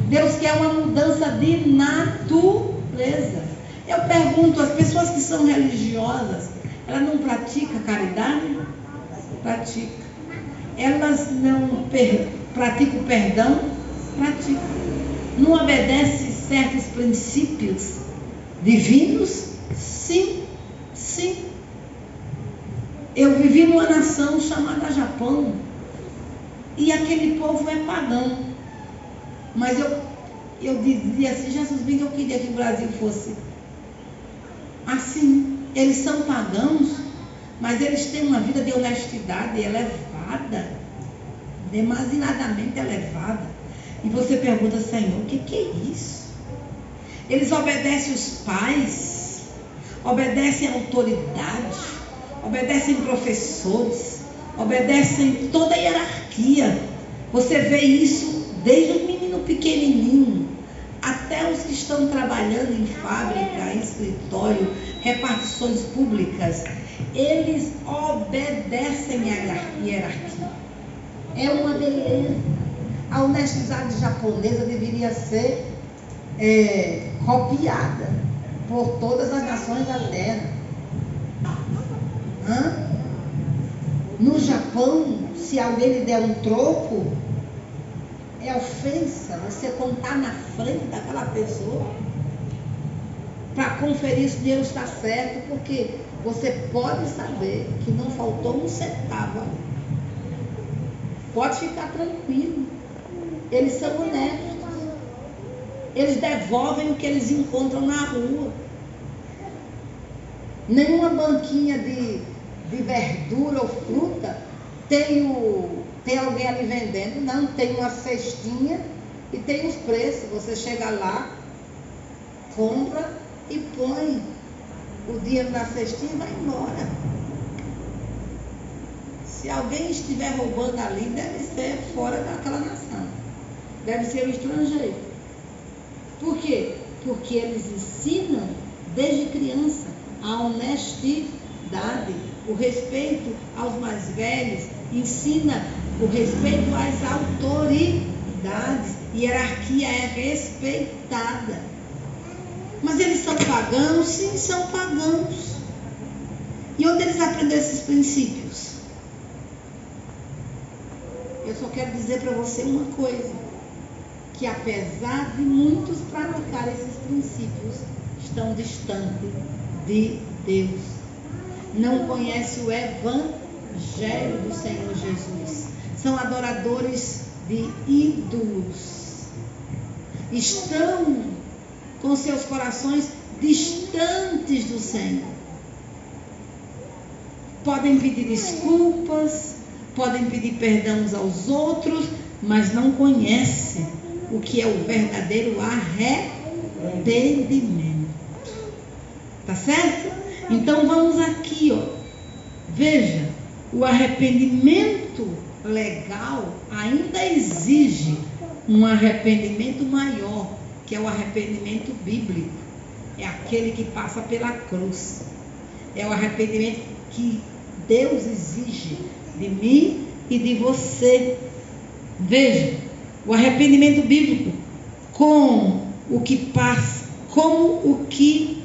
Deus quer uma mudança de natureza. Eu pergunto, as pessoas que são religiosas, elas não praticam caridade? Praticam. Elas não praticam perdão? Praticam. Não obedecem certos princípios divinos? Sim, sim. Eu vivi numa nação chamada Japão, e aquele povo é pagão. Mas eu dizia assim, Jesus, bem que eu queria que o Brasil fosse assim. Eles são pagãos, mas eles têm uma vida de honestidade elevada, demasiadamente elevada. E você pergunta, Senhor, o que é isso? Eles obedecem os pais, obedecem a autoridade, obedecem professores, obedecem toda a hierarquia. Você vê isso desde o menino pequenininho até os que estão trabalhando em fábrica, em escritório, repartições públicas. Eles obedecem a hierarquia. É uma beleza. A honestidade japonesa deveria ser copiada por todas as nações da terra. No Japão, se alguém lhe der um troco, é ofensa você contar na frente daquela pessoa para conferir se o dinheiro está certo, porque você pode saber que não faltou um centavo. Pode ficar tranquilo. Eles são honestos. Eles devolvem o que eles encontram na rua. Nenhuma banquinha de verdura ou fruta tem alguém ali vendendo. Não, tem uma cestinha e tem os preços. Você chega lá, compra e põe o dinheiro na cestinha e vai embora. Se alguém estiver roubando ali, deve ser fora daquela nação. Deve ser o estrangeiro. Por quê? Porque eles ensinam desde criança a honestidade, o respeito aos mais velhos, ensina o respeito às autoridades, hierarquia é respeitada. Mas eles são pagãos? Sim, são pagãos. E onde eles aprenderam esses princípios? Eu só quero dizer para você uma coisa, que apesar de muitos praticar esses princípios, estão distantes de Deus. Não conhecem o Evangelho do Senhor Jesus. São adoradores de ídolos. Estão com seus corações distantes do Senhor. Podem pedir desculpas, podem pedir perdão uns aos outros, mas não conhecem o que é o verdadeiro arrependimento. Tá certo? Então vamos aqui, ó. Veja, o arrependimento legal ainda exige um arrependimento maior, que é o arrependimento bíblico. É aquele que passa pela cruz. É o arrependimento que Deus exige de mim e de você. Veja, o arrependimento bíblico com o que passa, como o que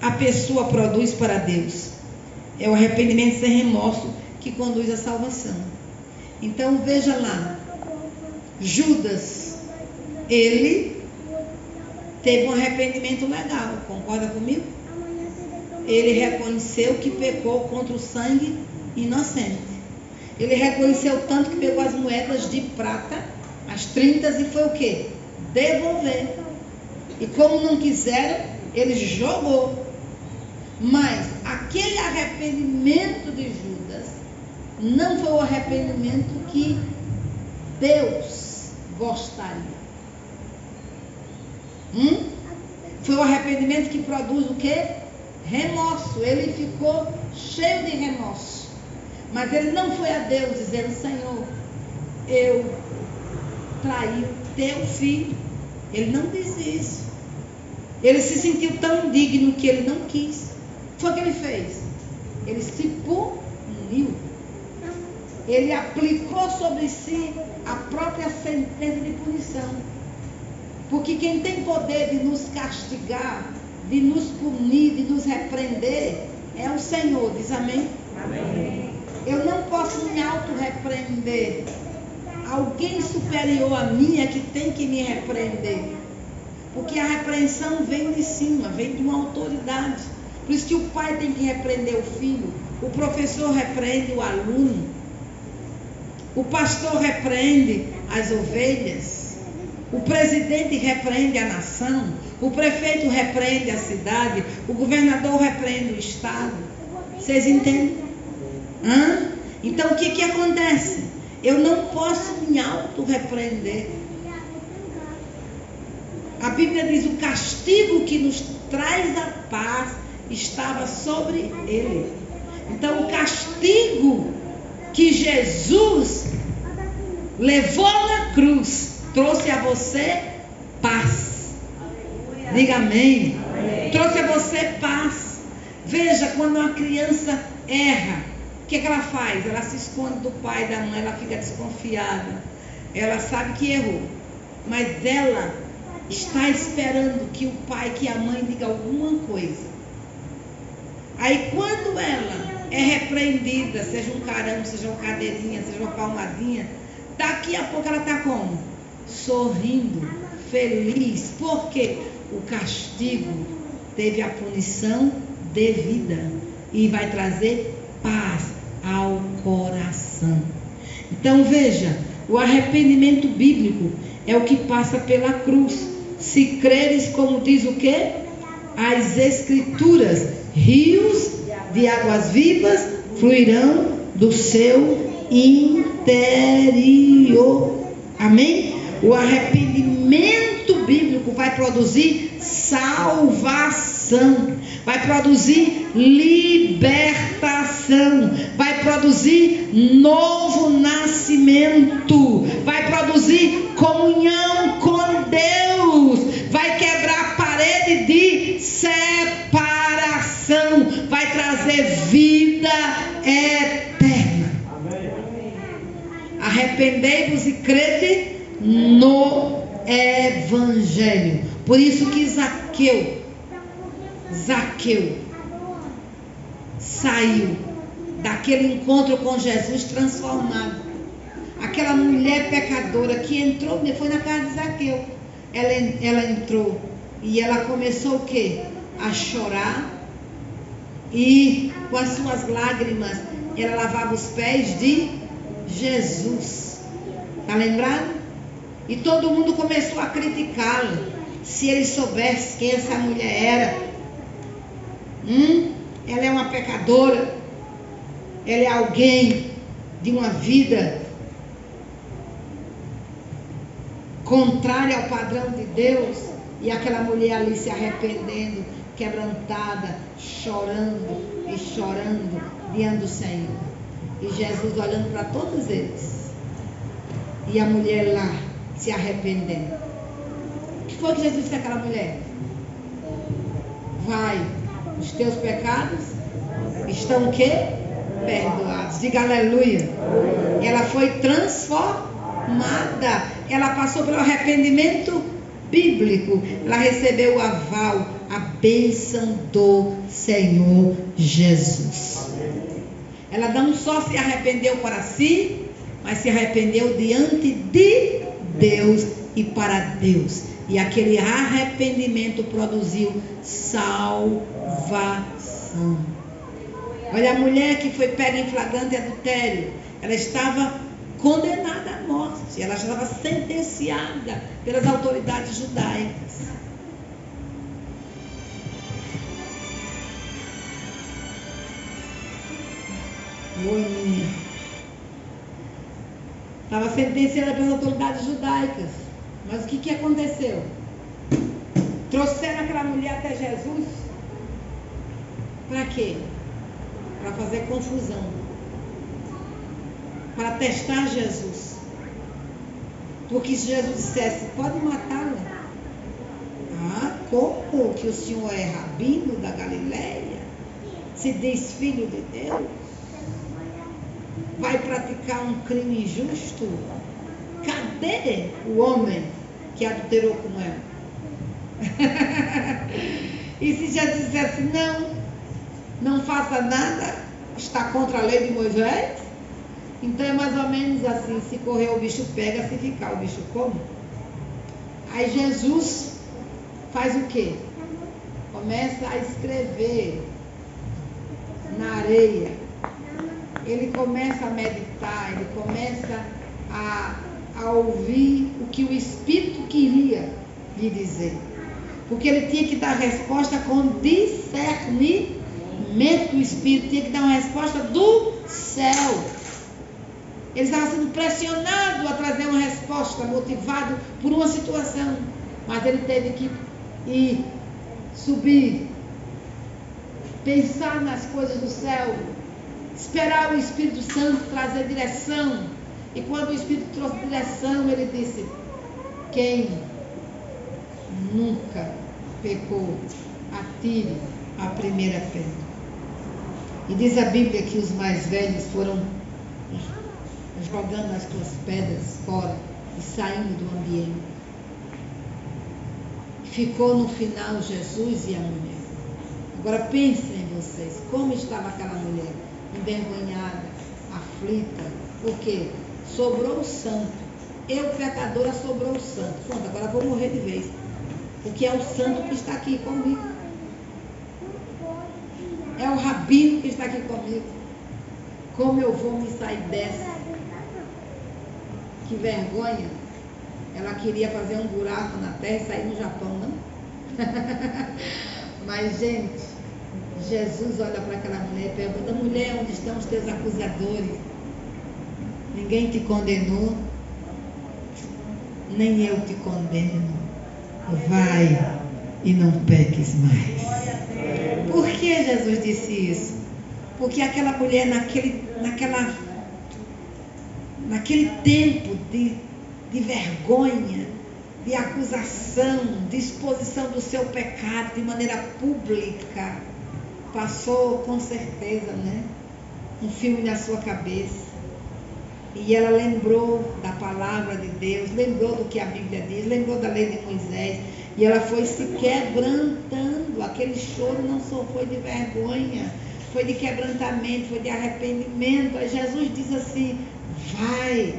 a pessoa produz para Deus. É o arrependimento sem remorso que conduz à salvação. Então veja lá, Judas, ele teve um arrependimento legal, concorda comigo? Ele reconheceu que pecou contra o sangue inocente. Ele reconheceu tanto que pegou as moedas de prata, as 30, e foi o quê? Devolver. E como não quiseram, ele jogou. Mas aquele arrependimento de Judas não foi o arrependimento que Deus gostaria. Foi o arrependimento que produz o quê? Remorso. Ele ficou cheio de remorso. Mas ele não foi a Deus dizendo: Senhor, eu traí o teu filho. Ele não diz isso. Ele se sentiu tão indigno que ele não quis. Foi o que ele fez. Ele se puniu. ele aplicou sobre si a própria sentença de punição. Porque quem tem poder de nos castigar, de nos punir, de nos repreender, é o Senhor. Diz amém? Amém. Eu não posso me auto-repreender. Alguém superior a mim é que tem que me repreender. Porque a repreensão vem de cima, vem de uma autoridade. Por isso que o pai tem que repreender o filho, o professor repreende o aluno, o pastor repreende as ovelhas, o presidente repreende a nação, o prefeito repreende a cidade, o governador repreende o estado. Vocês entendem? Então o que acontece? Eu não posso me auto-repreender. A Bíblia diz: o castigo que nos traz a paz estava sobre ele. Então o castigo que Jesus levou na cruz trouxe a você paz. Diga amém. Trouxe a você paz. Veja, quando uma criança erra, o que ela faz? Ela se esconde do pai e da mãe, ela fica desconfiada. Ela sabe que errou, mas ela está esperando que o pai, que a mãe diga alguma coisa. Aí quando ela é repreendida, seja um carão, seja uma cadeirinha, seja uma palmadinha, daqui a pouco ela está como? Sorrindo, feliz. Por quê? O castigo teve a punição devida e vai trazer paz ao coração. Então veja, o arrependimento bíblico é o que passa pela cruz. Se creres, como diz o quê? As Escrituras, rios de águas vivas fluirão do seu interior. Amém? O arrependimento bíblico vai produzir salvação, vai produzir libertação, vai produzir novo nascimento, vai produzir comunhão com Deus, vai quebrar a parede de separação, vai trazer vida eterna. Arrependei-vos e crede no Evangelho. Por isso que Zaqueu saiu daquele encontro com Jesus transformado. Aquela mulher pecadora que entrou, foi na casa de Zaqueu. Ela entrou e ela começou o quê? A chorar, e com as suas lágrimas ela lavava os pés de Jesus. Está lembrado? E todo mundo começou a criticá-la. Se ele soubesse quem essa mulher era. Ela é uma pecadora. Ela é alguém de uma vida contrária ao padrão de Deus. E aquela mulher ali se arrependendo, quebrantada, chorando e chorando diante do Senhor. E Jesus olhando para todos eles. E a mulher lá se arrependendo. O que foi que Jesus disse àquela mulher? Vai, os teus pecados estão o quê? Perdoados. Diga aleluia. Ela foi transformada. Ela passou pelo arrependimento bíblico. Ela recebeu o aval, a bênção do Senhor Jesus. Ela não só se arrependeu para si, mas se arrependeu diante de Deus e para Deus. E aquele arrependimento produziu salvação. Olha, a mulher que foi pega em flagrante adultério, ela estava condenada à morte. Ela já estava sentenciada pelas autoridades judaicas. Estava sentenciada pelas autoridades judaicas. Mas o que aconteceu? Trouxeram aquela mulher até Jesus. Para quê? Para fazer confusão. Para testar Jesus. Porque se Jesus dissesse, pode matá-la. Como que o senhor é rabino da Galileia? Se diz filho de Deus? vai praticar um crime injusto? Cadê o homem que adulterou com ela? E se Jesus dissesse, não faça nada, está contra a lei de Moisés? Então é mais ou menos assim, se correr o bicho pega, se ficar o bicho come. Aí Jesus faz o quê? Começa a escrever na areia. Ele começa a meditar, ele começa a ouvir o que o Espírito queria lhe dizer. Porque ele tinha que dar resposta com discernimento. O Espírito tinha que dar uma resposta do céu. Ele estava sendo pressionado a trazer uma resposta, motivado por uma situação. Mas ele teve que ir, subir, pensar nas coisas do céu, esperar o Espírito Santo trazer direção. E quando o Espírito trouxe direção, ele disse: quem nunca pecou, atire a primeira pedra. E diz a Bíblia que os mais velhos foram jogando as suas pedras fora e saindo do ambiente. Ficou no final Jesus e a mulher. Agora pensem em vocês, como estava aquela mulher, envergonhada, aflita. Por quê? Sobrou o santo. Eu, pecadora, sobrou o santo. Pronto, agora vou morrer de vez. Porque é o santo que está aqui comigo. É o rabino que está aqui comigo. Como eu vou me sair dessa? Que vergonha. Ela queria fazer um buraco na terra e sair no Japão, não? Mas, gente, Jesus olha para aquela mulher e pergunta: mulher, onde estão os teus acusadores? Ninguém te condenou? Nem eu te condeno. Vai e não peques mais. Por que Jesus disse isso? Porque aquela mulher, naquele tempo de vergonha, de acusação, de exposição do seu pecado de maneira pública, passou com certeza, um filme na sua cabeça. E ela lembrou da palavra de Deus, lembrou do que a Bíblia diz, lembrou da lei de Moisés. E ela foi se quebrantando. Aquele choro não só foi de vergonha, foi de quebrantamento, foi de arrependimento. Aí Jesus diz assim: vai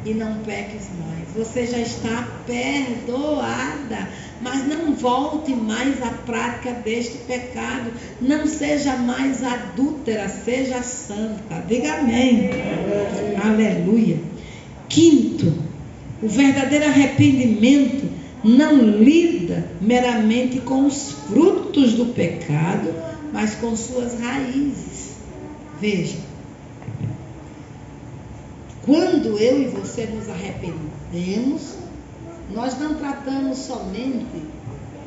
e não peques mais. Você já está perdoada, mas não volte mais à prática deste pecado. Não seja mais adúltera, seja santa. Diga amém. Aleluia. Quinto, o verdadeiro arrependimento não lida meramente com os frutos do pecado, mas com suas raízes. Veja, quando eu e você nos arrependemos, nós não tratamos somente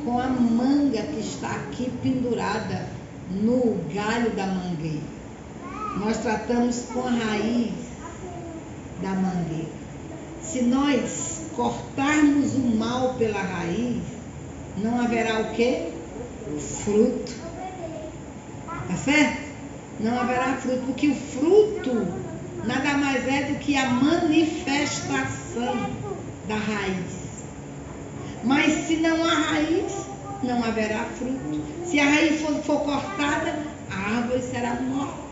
com a manga que está aqui pendurada no galho da mangueira. Nós tratamos com a raiz da mangueira. Se nós cortarmos o mal pela raiz, não haverá o quê? Fruto. Tá certo? Não haverá fruto, porque o fruto nada mais é do que a manifestação da raiz. Mas se não há raiz, não haverá fruto. Se a raiz for cortada, a árvore será morta.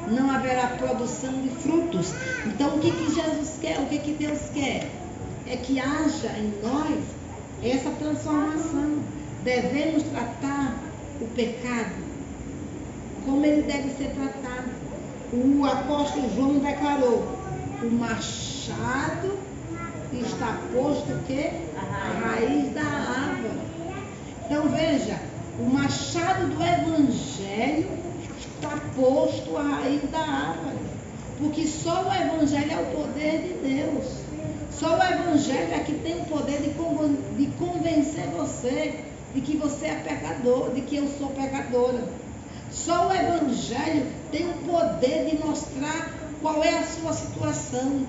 Não haverá produção de frutos. Então o que Jesus quer? O que Deus quer? É que haja em nós essa transformação. Devemos tratar o pecado como ele deve ser tratado. O apóstolo João declarou: o machado está posto o quê? A raiz da árvore. Então veja, o machado do evangelho está posto à raiz da árvore. Porque só o evangelho é o poder de Deus. Só o evangelho é que tem o poder de convencer você de que você é pecador, de que eu sou pecadora. Só o evangelho tem o poder de mostrar qual é a sua situação.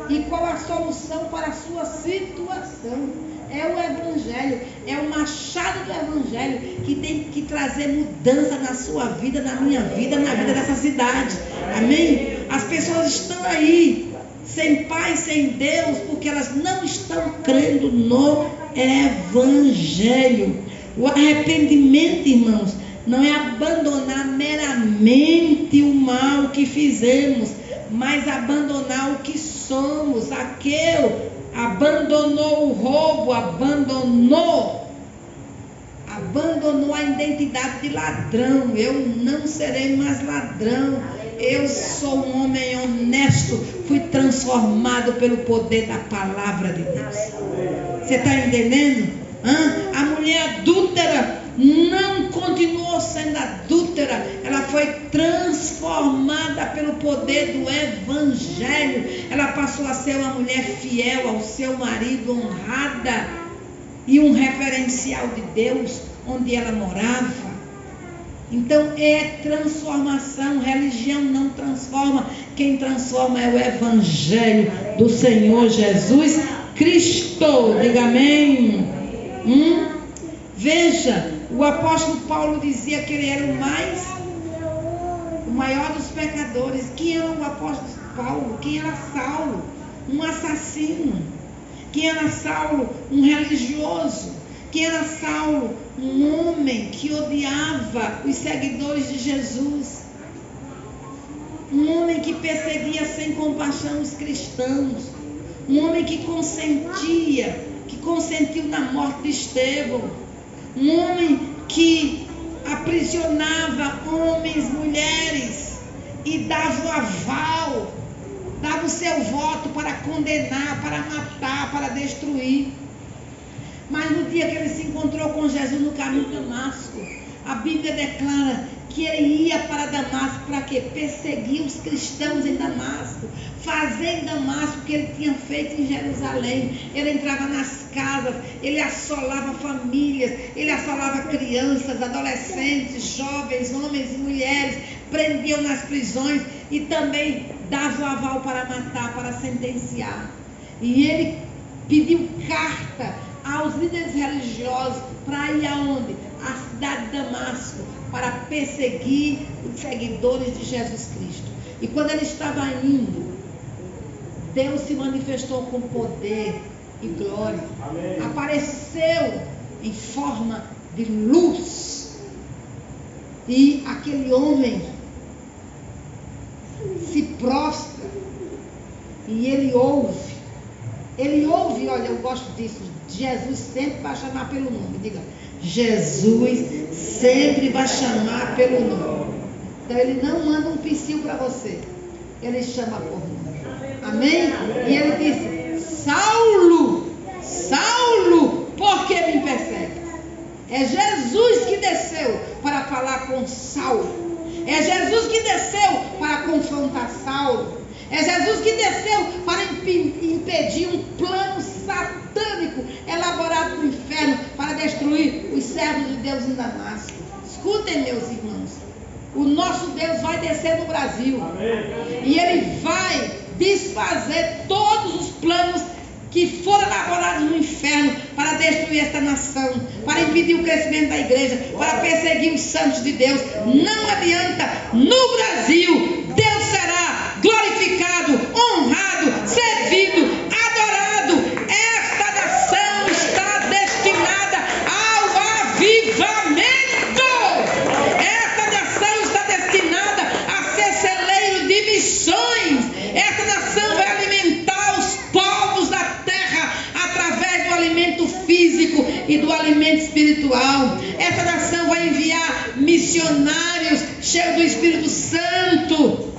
E qual a solução para a sua situação? É o Evangelho, é o machado do Evangelho que tem que trazer mudança na sua vida, na minha vida, na vida dessa cidade. Amém? As pessoas estão aí, sem paz, sem Deus, porque elas não estão crendo no Evangelho. O arrependimento, irmãos, não é abandonar meramente o mal que fizemos, mas abandonar o que somos. Aquele abandonou o roubo, abandonou a identidade de ladrão. Eu não serei mais ladrão. Eu sou um homem honesto. Fui transformado pelo poder da palavra de Deus. Você está entendendo? A mulher adúltera não continuou sendo adúltera, ela foi transformada pelo poder do Evangelho. Ela passou a ser uma mulher fiel ao seu marido, honrada, e um referencial de Deus onde ela morava. Então é transformação. Religião não transforma, quem transforma é o Evangelho do Senhor Jesus Cristo. Diga amém. Veja, o apóstolo Paulo dizia que ele era o maior dos pecadores. Quem era o apóstolo Paulo? Quem era Saulo? Um assassino. Quem era Saulo? Um religioso. Quem era Saulo? Um homem que odiava os seguidores de Jesus. Um homem que perseguia sem compaixão os cristãos. Um homem que consentiu na morte de Estevão. Um homem que aprisionava homens, mulheres, e dava o aval, dava o seu voto para condenar, para matar, para destruir. Mas no dia que ele se encontrou com Jesus no caminho de Damasco, a Bíblia declara que ele ia para Damasco para quê? Perseguir os cristãos em Damasco, fazer em Damasco o que ele tinha feito em Jerusalém. Ele entrava nas casas, ele assolava famílias, ele assolava crianças, adolescentes, jovens, homens e mulheres, prendiam nas prisões e também dava o aval para matar, para sentenciar. E ele pediu carta aos líderes religiosos para ir aonde? A cidade de Damasco, para perseguir os seguidores de Jesus Cristo. E quando ele estava indo, Deus se manifestou com poder e glória. Amém. Apareceu em forma de luz. E aquele homem se prostra e ele ouve, olha, eu gosto disso. Jesus sempre vai chamar pelo nome. Diga, Jesus sempre vai chamar pelo nome. Então ele não manda um psiu para você, ele chama por nome. Amém? E ele disse: Saulo, Saulo, por que me persegue? É Jesus que desceu para falar com Saulo. É Jesus que desceu para confrontar Saulo. É Jesus que desceu para impedir um plano satânico elaborado no inferno para destruir os servos de Deus em Damasco. Escutem, meus irmãos, o nosso Deus vai descer no Brasil. Amém. E ele vai desfazer todos os planos que foram elaborados no inferno para destruir esta nação, para impedir o crescimento da igreja, para perseguir os santos de Deus. Não adianta. No Brasil, Deus será glorificado, honrado, servido, adorado. Esta nação está destinada ao avivamento. Esta nação está destinada a ser celeiro de missões. Esta nação vai alimentar os povos da terra através do alimento físico e do alimento espiritual. Esta nação vai enviar missionários cheios do Espírito Santo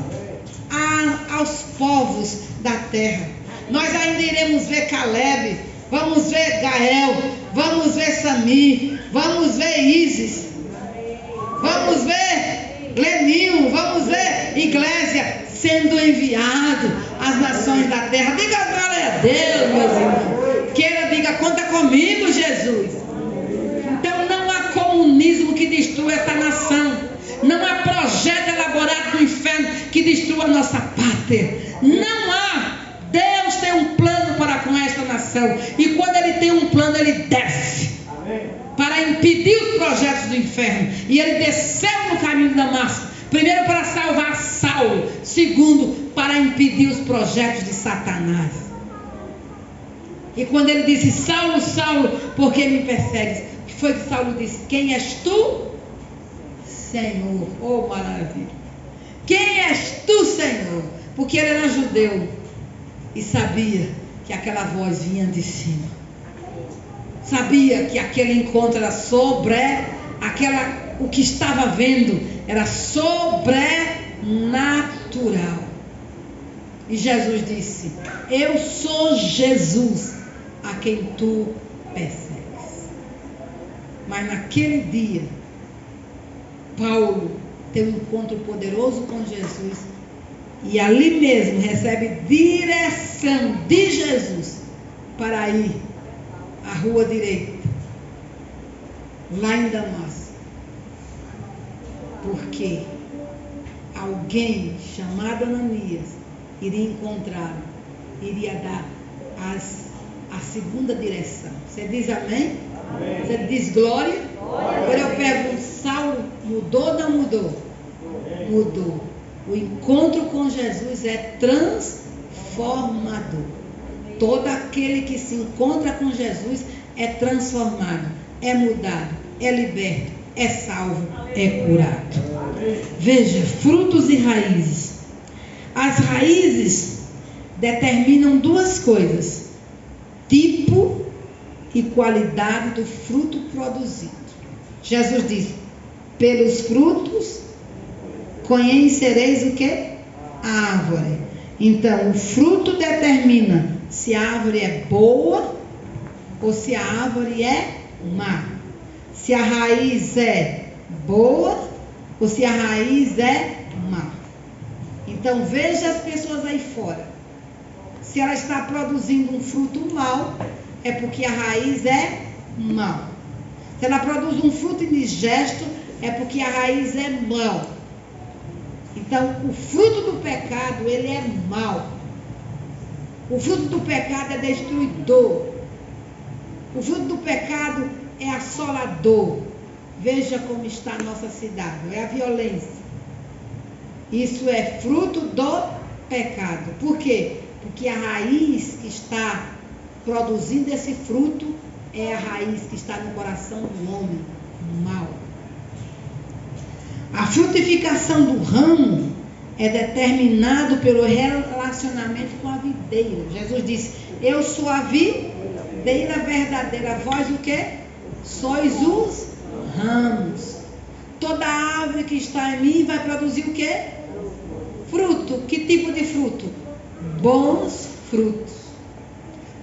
aos povos da terra. Nós ainda iremos ver Caleb, vamos ver Gael, vamos ver Samir, vamos ver Isis, vamos ver Leninho, vamos ver Igreja sendo enviado às nações da terra. Diga glória a Deus, meus irmãos. Queira, diga, conta comigo, Jesus. Então não há comunismo que destrua esta nação. Não há projeto elaborado do inferno que destrua a nossa pátria. Não há. Deus céu. E quando ele tem um plano, ele desce para impedir os projetos do inferno. E ele desceu no caminho de Damasco, primeiro para salvar Saulo, segundo para impedir os projetos de Satanás. E quando ele disse: Saulo, Saulo, por que me persegues? O que foi que Saulo disse? Quem és tu, Senhor? Oh, maravilha! Quem és tu, Senhor? Porque ele era judeu e sabia que aquela voz vinha de cima. Sabia que aquele encontro era o que estava vendo era sobrenatural. E Jesus disse: eu sou Jesus a quem tu persegues. Mas naquele dia, Paulo tem um encontro poderoso com Jesus, e ali mesmo recebe direção de Jesus para ir à rua direita, lá em Damasco, porque alguém chamado Ananias iria encontrá-lo, iria dar a segunda direção. Você diz amém? Amém. Você diz glória? Agora eu pergunto: Saulo mudou ou não mudou? Mudou. O encontro com Jesus é transformador. Todo aquele que se encontra com Jesus é transformado, é mudado, é liberto, é salvo, é curado. Veja, frutos e raízes. As raízes determinam duas coisas: tipo e qualidade do fruto produzido. Jesus disse: pelos frutos conhecereis o que? A árvore. Então, o fruto determina se a árvore é boa ou se a árvore é má. Se a raiz é boa ou se a raiz é má. Então, veja as pessoas aí fora. Se ela está produzindo um fruto mau, é porque a raiz é mau. Se ela produz um fruto indigesto, é porque a raiz é mau. Então, o fruto do pecado, ele é mau. O fruto do pecado é destruidor. O fruto do pecado é assolador. Veja como está a nossa cidade, é a violência. Isso é fruto do pecado. Por quê? Porque a raiz que está produzindo esse fruto é a raiz que está no coração do homem, mau. A frutificação do ramo é determinado pelo relacionamento com a videira. Jesus disse: eu sou a videira verdadeira, vós o quê? Sois os ramos. Toda árvore que está em mim vai produzir o quê? Fruto. Que tipo de fruto? Bons frutos.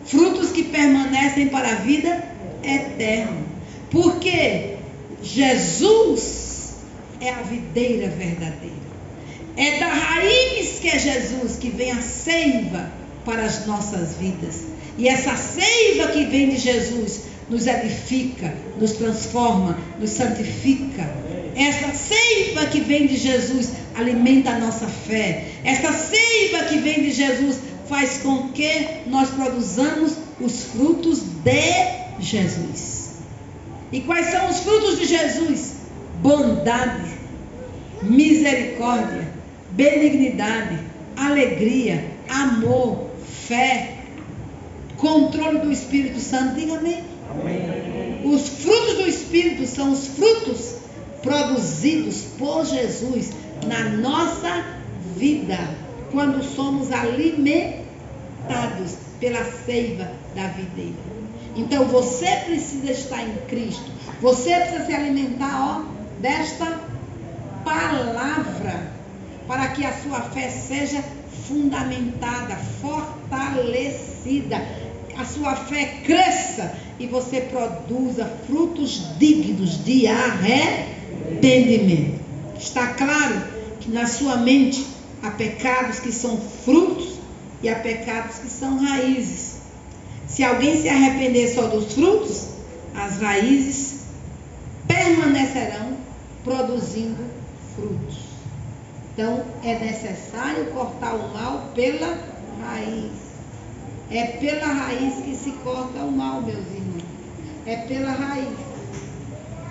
Frutos que permanecem para a vida eterna. Porque Jesus é a videira verdadeira. É da raiz que é Jesus que vem a seiva para as nossas vidas. E essa seiva que vem de Jesus nos edifica, nos transforma, nos santifica. Essa seiva que vem de Jesus alimenta a nossa fé. Essa seiva que vem de Jesus faz com que nós produzamos os frutos de Jesus. E quais são os frutos de Jesus? Bondade, misericórdia, benignidade, alegria, amor, fé, controle do Espírito Santo. Diga amém. Amém. Os frutos do Espírito são os frutos produzidos por Jesus na nossa vida, quando somos alimentados pela seiva da videira. Então você precisa estar em Cristo, você precisa se alimentar desta palavra, para que a sua fé seja fundamentada, fortalecida, a sua fé cresça e você produza frutos dignos de arrependimento. Está claro que na sua mente há pecados que são frutos e há pecados que são raízes. Se alguém se arrepender só dos frutos, as raízes permanecerão produzindo frutos. Então é necessário cortar o mal pela raiz. É pela raiz que se corta o mal, meus irmãos. É pela raiz.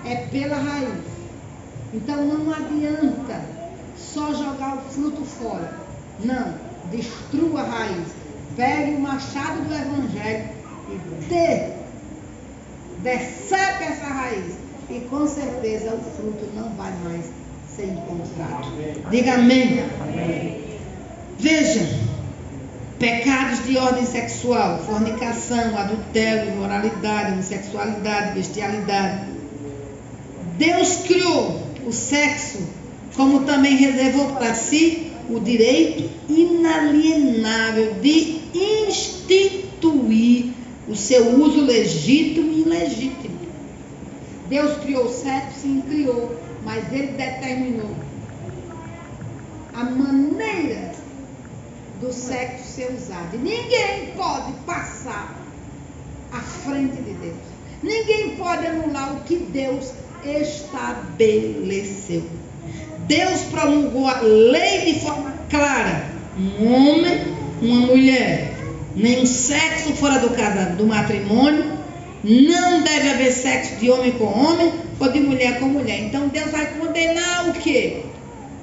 É pela raiz. Então não adianta só jogar o fruto fora. Não. Destrua a raiz. Pegue o machado do Evangelho e decepe essa raiz. E com certeza o fruto não vai mais ser encontrado. Diga amém. Amém. Veja. Pecados de ordem sexual, fornicação, adultério, imoralidade, homossexualidade, bestialidade. Deus criou o sexo, como também reservou para si o direito inalienável de instituir o seu uso legítimo e ilegítimo. Deus criou o sexo, sim, criou, mas Ele determinou a maneira do sexo ser usado. E ninguém pode passar à frente de Deus. Ninguém pode anular o que Deus estabeleceu. Deus promulgou a lei de forma clara. Um homem, uma mulher. Nenhum sexo fora do matrimônio. Não deve haver sexo de homem com homem ou de mulher com mulher. Então Deus vai condenar o quê?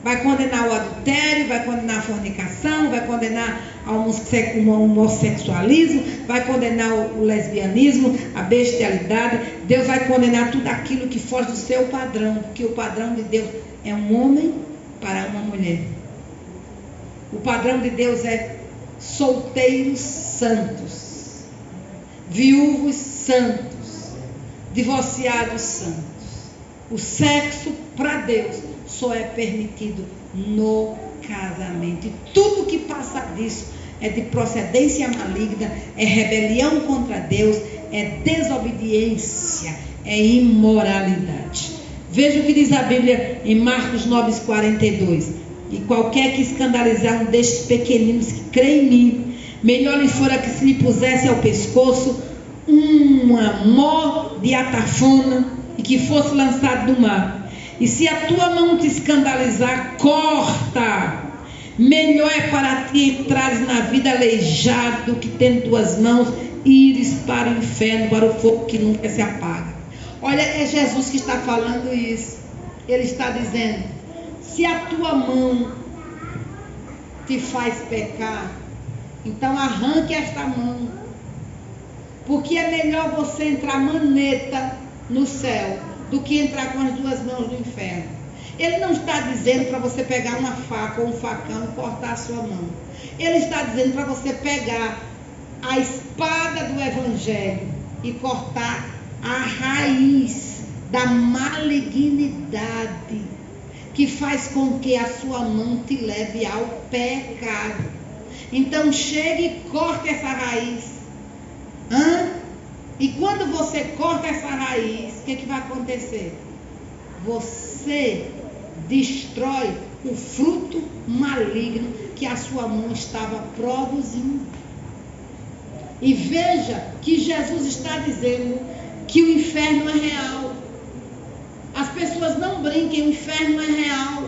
Vai condenar o adultério, vai condenar a fornicação, vai condenar o homossexualismo, vai condenar o lesbianismo, a bestialidade. Deus vai condenar tudo aquilo que foge do seu padrão, porque o padrão de Deus é um homem para uma mulher. O padrão de Deus é solteiros santos, viúvos santos, divorciados santos. O sexo para Deus só é permitido no casamento. E tudo que passa disso é de procedência maligna, é rebelião contra Deus, é desobediência, é imoralidade. Veja o que diz a Bíblia em Marcos 9:42. E qualquer que escandalizar um destes pequeninos que crê em mim, melhor lhe fora que se lhe pusesse ao pescoço uma mó de atafona e que fosse lançado no mar. E se a tua mão te escandalizar, corta. Melhor é para ti entrares na vida aleijado do que tendo duas mãos ires para o inferno, para o fogo que nunca se apaga. Olha, é Jesus que está falando isso. Ele está dizendo: se a tua mão te faz pecar, então arranque esta mão. Porque é melhor você entrar maneta no céu do que entrar com as duas mãos no inferno. Ele não está dizendo para você pegar uma faca ou um facão e cortar a sua mão. Ele está dizendo para você pegar a espada do Evangelho e cortar a raiz da malignidade que faz com que a sua mão te leve ao pecado. Então chegue e corte essa raiz. E quando você corta essa raiz, o que vai acontecer? Você destrói o fruto maligno que a sua mão estava produzindo. E veja que Jesus está dizendo que o inferno é real. As pessoas não brinquem, o inferno é real.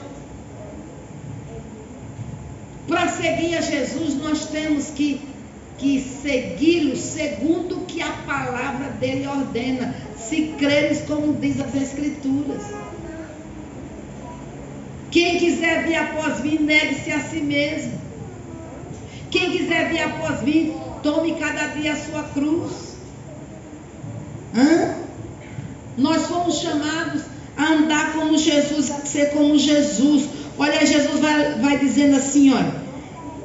Para seguir a Jesus, nós temos que segui-lo segundo o que a palavra dele ordena, se creres como diz as Escrituras. Quem quiser vir após mim, negue-se a si mesmo. Quem quiser vir após mim, tome cada dia a sua cruz. Nós fomos chamados a andar como Jesus, a ser como Jesus. Olha, Jesus vai dizendo assim, olha,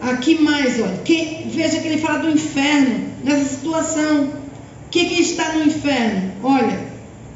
aqui mais, olha, veja que ele fala do inferno, nessa situação. O que está no inferno? Olha,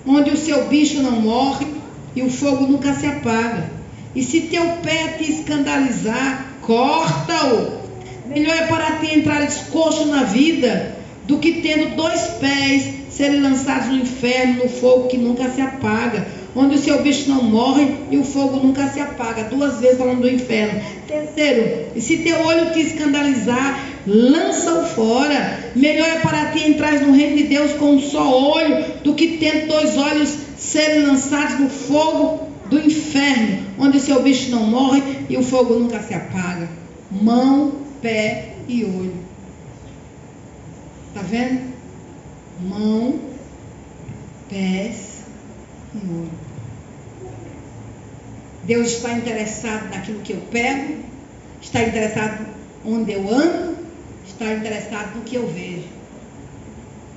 onde o seu bicho não morre e o fogo nunca se apaga. E se teu pé te escandalizar, corta-o. Melhor é para ti entrares coxo na vida do que tendo dois pés serem lançados no inferno, no fogo que nunca se apaga, onde o seu bicho não morre e o fogo nunca se apaga. Duas vezes falando do inferno. Terceiro, e se teu olho te escandalizar, lança-o fora. Melhor é para ti entrares no reino de Deus com um só olho do que tendo dois olhos serem lançados no fogo do inferno, onde o seu bicho não morre e o fogo nunca se apaga. Mão, pé e olho. Está vendo? Mão, pés e olho. Deus está interessado naquilo que eu pego, está interessado onde eu ando, está interessado no que eu vejo.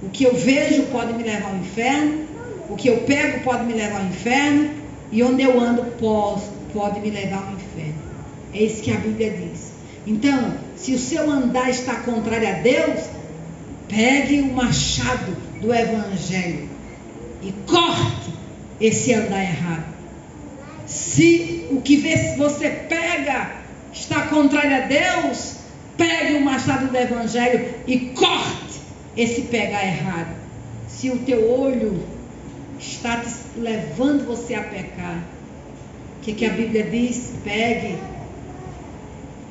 O que eu vejo pode me levar ao inferno, o que eu pego pode me levar ao inferno, e onde eu ando pode me levar ao inferno. É isso que a Bíblia diz. Então, se o seu andar está contrário a Deus, pegue o machado do Evangelho e corte esse andar errado. Se o que você pega está contrário a Deus, pegue o machado do Evangelho e corte esse pegar errado. Se o teu olho está te levando você a pecar, o que a Bíblia diz? Pegue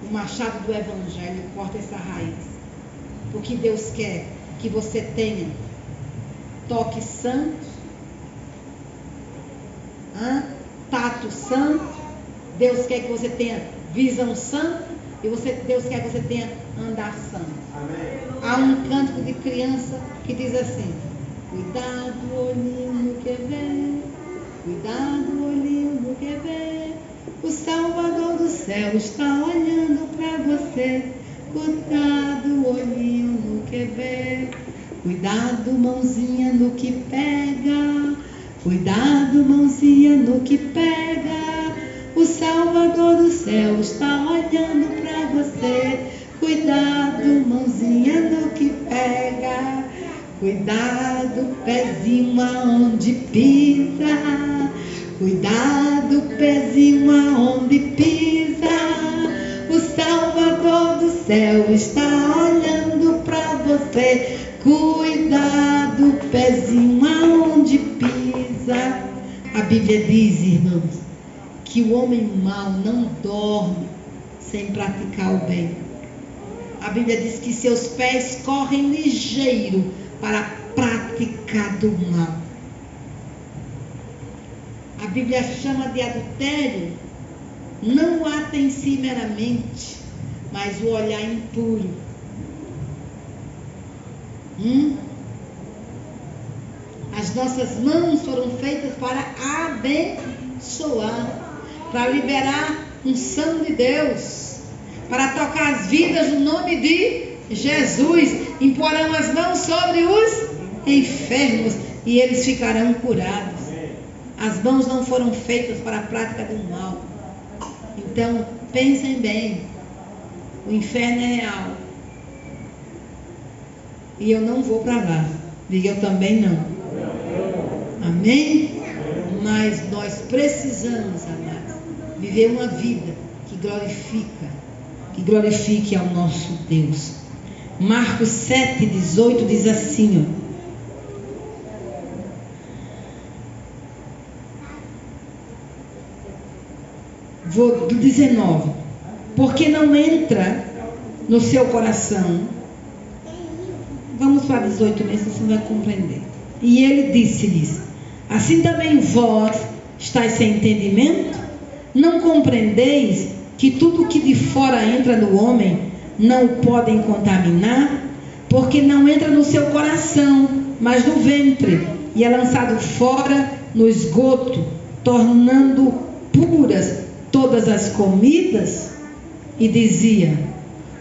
o machado do Evangelho e corte essa raiz. Porque Deus quer que você tenha toque santo, tato santo. Deus quer que você tenha visão santa, e Deus quer que você tenha andar santo. Amém. Há um cântico de criança que diz assim: cuidado, olhinho no que vê, cuidado, olhinho no que vê, o Salvador do céu está olhando para você. Cuidado, olhinho no que vê, cuidado, mãozinha no que pega, cuidado, mãozinha no que pega, o Salvador do céu está olhando para você. Cuidado, mãozinha no que pega, cuidado, pezinho aonde pisa, cuidado, pezinho aonde pisa, o Salvador do céu está olhando para você. Cuidado, pezinho aonde pisa. A Bíblia diz, irmãos, que o homem mau não dorme sem praticar o bem. A Bíblia diz que seus pés correm ligeiro para praticar do mal. A Bíblia chama de adultério não o ato em si meramente, mas o olhar impuro. As nossas mãos foram feitas para abençoar, para liberar unção de Deus, para tocar as vidas no nome de Jesus. Imporão as mãos sobre os enfermos e eles ficarão curados. As mãos não foram feitas para a prática do mal. Então, pensem bem, o inferno é real. E eu não vou para lá. Diga, eu também não. Amém? Mas nós precisamos, amados, viver uma vida que glorifique ao nosso Deus. Marcos 7,18 diz assim, vou do 19. Porque não entra no seu coração. Vamos para 18 mesmo, você vai compreender. E ele disse-lhes: assim também vós estáis sem entendimento? Não compreendeis que tudo que de fora entra no homem não o podem contaminar? Porque não entra no seu coração, mas no ventre, e é lançado fora no esgoto, tornando puras todas as comidas. E dizia: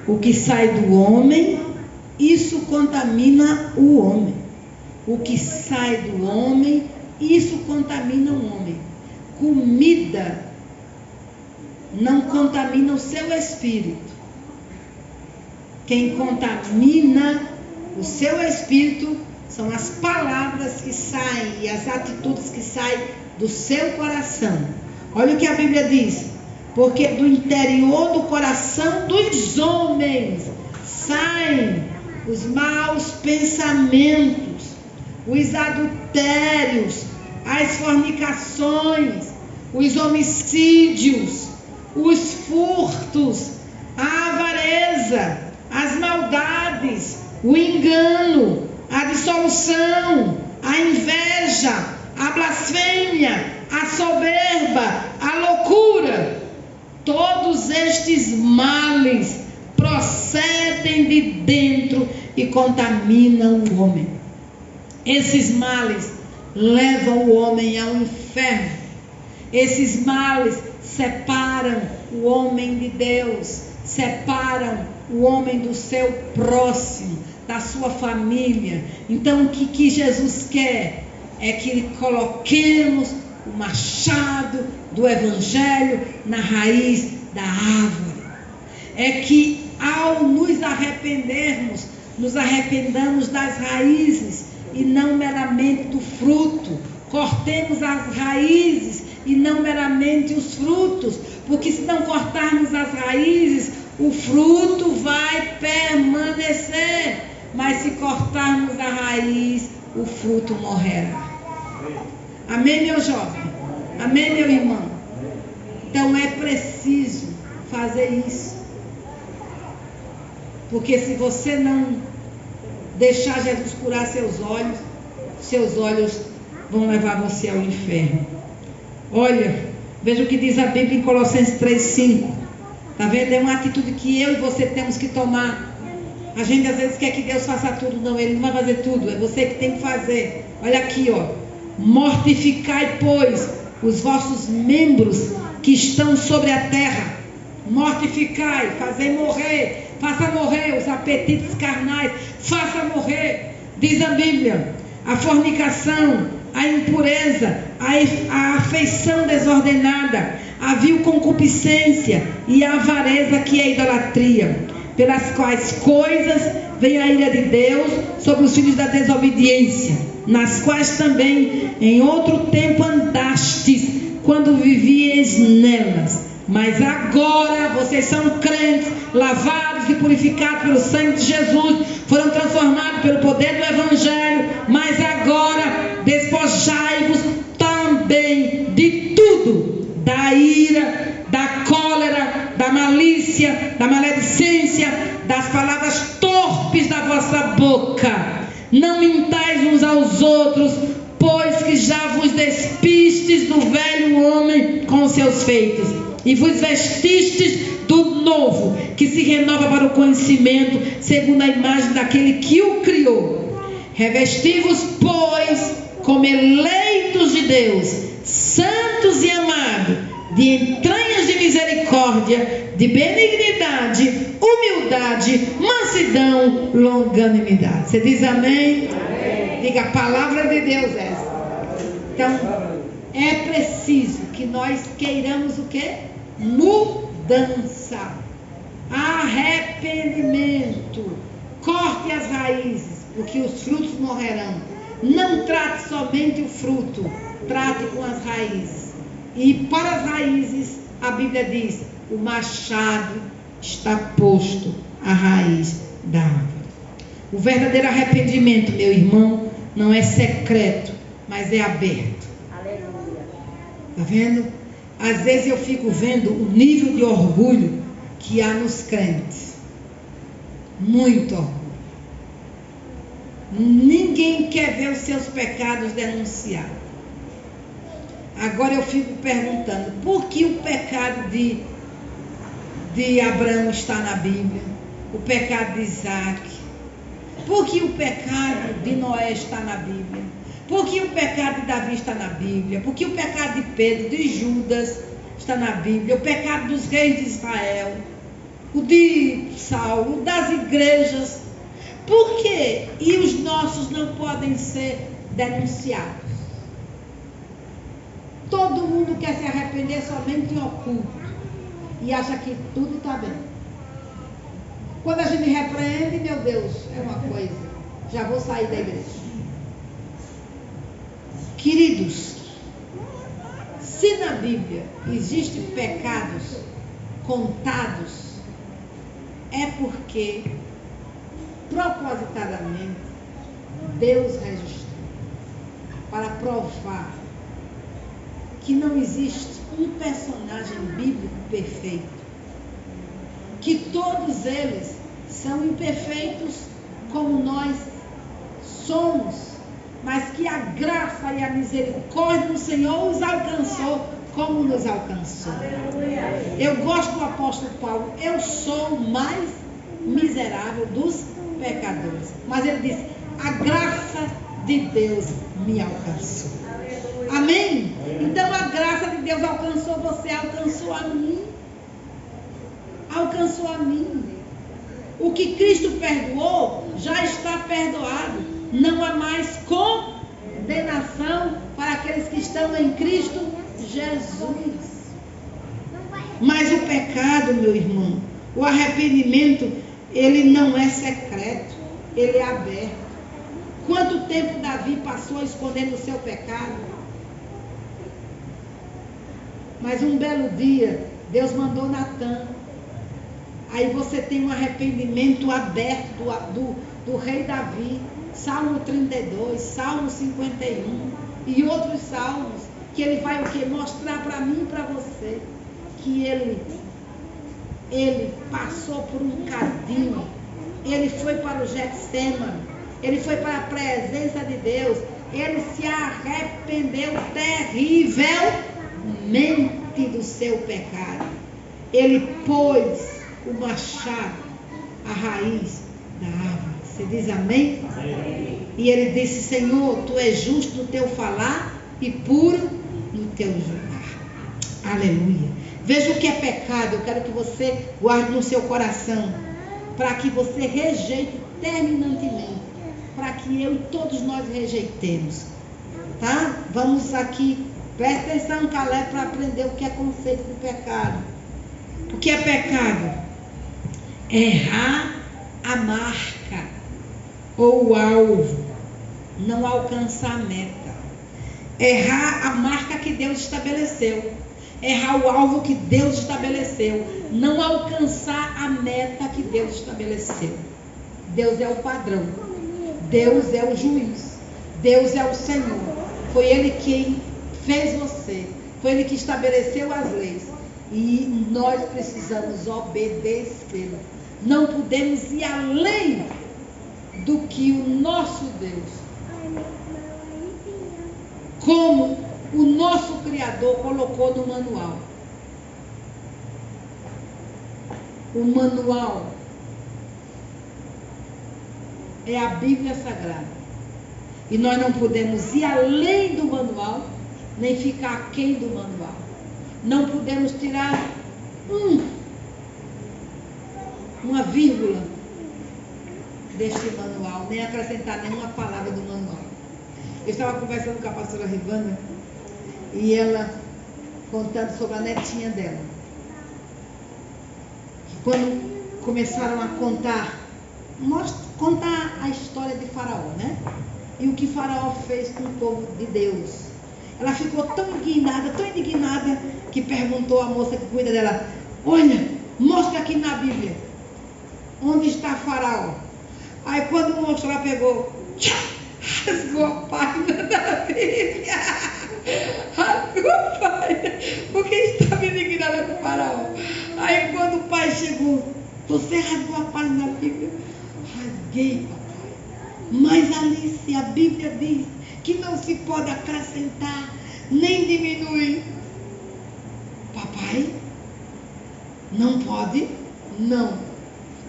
o que sai do homem, isso contamina o homem. O que sai do homem, isso contamina o homem. Comida não contamina o seu espírito. Quem contamina o seu espírito são as palavras que saem e as atitudes que saem do seu coração. Olha o que a Bíblia diz: porque do interior do coração dos homens saem os maus pensamentos, os adultérios, as fornicações, os homicídios, os furtos, a avareza, as maldades, o engano, a dissolução, a inveja, a blasfêmia, a soberba, a loucura. Todos estes males procedem de dentro e contaminam o homem. Esses males levam o homem ao inferno. Esses males separam o homem de Deus, separam o homem do seu próximo, da sua família. Então o que Jesus quer é que coloquemos o machado do Evangelho na raiz da árvore. É que ao nos arrependermos, nos arrependamos das raízes e não meramente do fruto. Cortemos as raízes e não meramente os frutos, porque se não cortarmos as raízes, o fruto vai permanecer, mas se cortarmos a raiz, o fruto morrerá. Amém, meu jovem? Amém, meu irmão? Então é preciso fazer isso, porque se você não deixar Jesus curar seus olhos vão levar você ao inferno. Olha, veja o que diz a Bíblia em Colossenses 3:5. Está vendo? É uma atitude que eu e você temos que tomar. A gente às vezes quer que Deus faça tudo. Não, Ele não vai fazer tudo. É você que tem que fazer. Olha aqui, ó. Mortificai, pois, os vossos membros que estão sobre a terra. Mortificai, fazei morrer. Faça morrer os apetites carnais. Faça morrer. Diz a Bíblia, a fornicação, a impureza, a afeição desordenada, a vil concupiscência e a avareza, que é a idolatria, pelas quais coisas vem a ira de Deus sobre os filhos da desobediência, nas quais também em outro tempo andastes, quando vivieis nelas. Mas agora vocês são crentes, lavados e purificados pelo sangue de Jesus, foram transformados pelo poder do Evangelho. Mas agora despojai-vos também de tudo: da ira, da cólera, da malícia, da maledicência, das palavras torpes da vossa boca. Não mintais uns aos outros, pois que já vos despistes do velho homem com seus feitos, e vos vestistes do novo, que se renova para o conhecimento, segundo a imagem daquele que o criou. Revesti-vos, pois, como eleitos de Deus, santos e amados, de entranhas de misericórdia, de benignidade, humildade, mansidão, longanimidade. Você diz amém? Amém. Diga, a palavra de Deus é essa. Então, é preciso que nós queiramos o quê? Mudança, arrependimento. Corte as raízes, porque os frutos morrerão. Não trate somente o fruto, trate com as raízes. E para as raízes, a Bíblia diz: o machado está posto à raiz da árvore. O verdadeiro arrependimento, meu irmão, não é secreto, mas é aberto. Está vendo? Às vezes eu fico vendo o nível de orgulho que há nos crentes. Muito orgulho. Ninguém quer ver os seus pecados denunciados. Agora eu fico perguntando, por que o pecado de Abraão está na Bíblia? O pecado de Isaac? Por que o pecado de Noé está na Bíblia? Por que o pecado de Davi está na Bíblia? Por que o pecado de Pedro, de Judas está na Bíblia? O pecado dos reis de Israel, o de Saulo, das igrejas. Por quê? E os nossos não podem ser denunciados? Todo mundo quer se arrepender somente em oculto e acha que tudo está bem. Quando a gente repreende, meu Deus, é uma coisa, já vou sair da igreja. Queridos, se na Bíblia existem pecados contados, é porque propositadamente Deus registrou para provar que não existe um personagem bíblico perfeito, que todos eles são imperfeitos como nós somos, mas que a graça e a misericórdia do Senhor os alcançou como nos alcançou. Eu gosto do apóstolo Paulo: eu sou o mais miserável dos pecadores. Mas ele disse: a graça de Deus me alcançou. Amém? Então a graça de Deus alcançou você, alcançou a mim. Alcançou a mim. O que Cristo perdoou já está perdoado. Não há mais condenação para aqueles que estão em Cristo Jesus. Mas o pecado, meu irmão, o arrependimento, ele não é secreto, ele é aberto. Quanto tempo Davi passou escondendo o seu pecado? Mas um belo dia, Deus mandou Natã. Aí você tem um arrependimento aberto do rei Davi. Salmo 32, Salmo 51 e outros salmos, que ele vai o quê? Mostrar para mim e para você que ele passou por um cadinho, ele foi para o Getsêmani, ele foi para a presença de Deus, ele se arrependeu terrivelmente do seu pecado, ele pôs o machado, a raiz da árvore. Você diz amém? Amém? E ele disse: Senhor, tu és justo no teu falar e puro no teu julgar. Aleluia. Veja o que é pecado. Eu quero que você guarde no seu coração, para que você rejeite terminantemente, para que eu e todos nós rejeitemos. Tá? Vamos aqui, presta atenção, Caleb, para aprender o que é conceito de pecado. O que é pecado? Errar a marca ou o alvo, não alcançar a meta. Errar a marca que Deus estabeleceu, errar o alvo que Deus estabeleceu, não alcançar a meta que Deus estabeleceu. Deus é o padrão, Deus é o juiz, Deus é o Senhor. Foi Ele quem fez você, foi Ele que estabeleceu as leis, e nós precisamos obedecê-lo. Não podemos ir além do que o nosso Deus, como o nosso Criador colocou no manual. O manual é a Bíblia Sagrada. E nós não podemos ir além do manual, nem ficar aquém do manual. Não podemos tirar uma vírgula deste manual, nem acrescentar nenhuma palavra do manual. Eu estava conversando com a pastora Rivana, e ela contando sobre a netinha dela, que quando começaram a contar a história de Faraó, né? E o que Faraó fez com o povo de Deus, ela ficou tão indignada, que perguntou à moça que cuida dela: olha, mostra aqui na Bíblia onde está Faraó. Aí quando mostrou, ela pegou, rasgou a página da Bíblia, rasgou a página, porque estava indignada com o Faraó. Aí quando o pai chegou: você rasgou a página da Bíblia? Rasguei, papai. Mas Alice, a Bíblia diz que não se pode acrescentar nem diminuir. Papai, não pode? Não.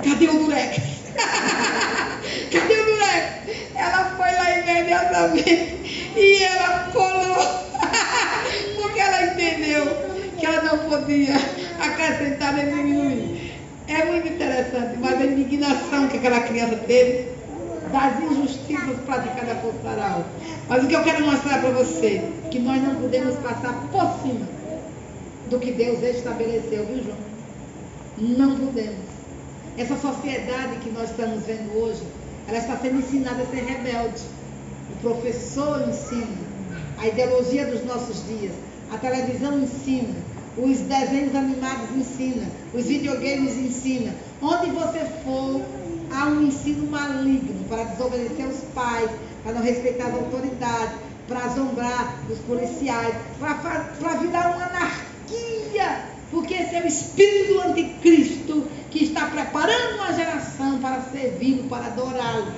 Cadê o durex? Cadê o durex? Ela foi lá imediatamente e ela colou, porque ela entendeu que ela não podia acrescentar nem diminuir. É muito interessante, mas a indignação que aquela criança teve das injustiças praticadas por Faraó. Mas o que eu quero mostrar para você, que nós não podemos passar por cima do que Deus estabeleceu, viu, João? Não podemos. Essa sociedade que nós estamos vendo hoje, ela está sendo ensinada a ser rebelde. O professor ensina, a ideologia dos nossos dias, a televisão ensina, os desenhos animados ensinam, os videogames ensinam. Onde você for, há um ensino maligno para desobedecer os pais, para não respeitar as autoridades, para zombar os policiais, para virar uma anarquia, porque esse é o espírito do anticristo que está preparando uma geração para servi-lo, para adorá-lo.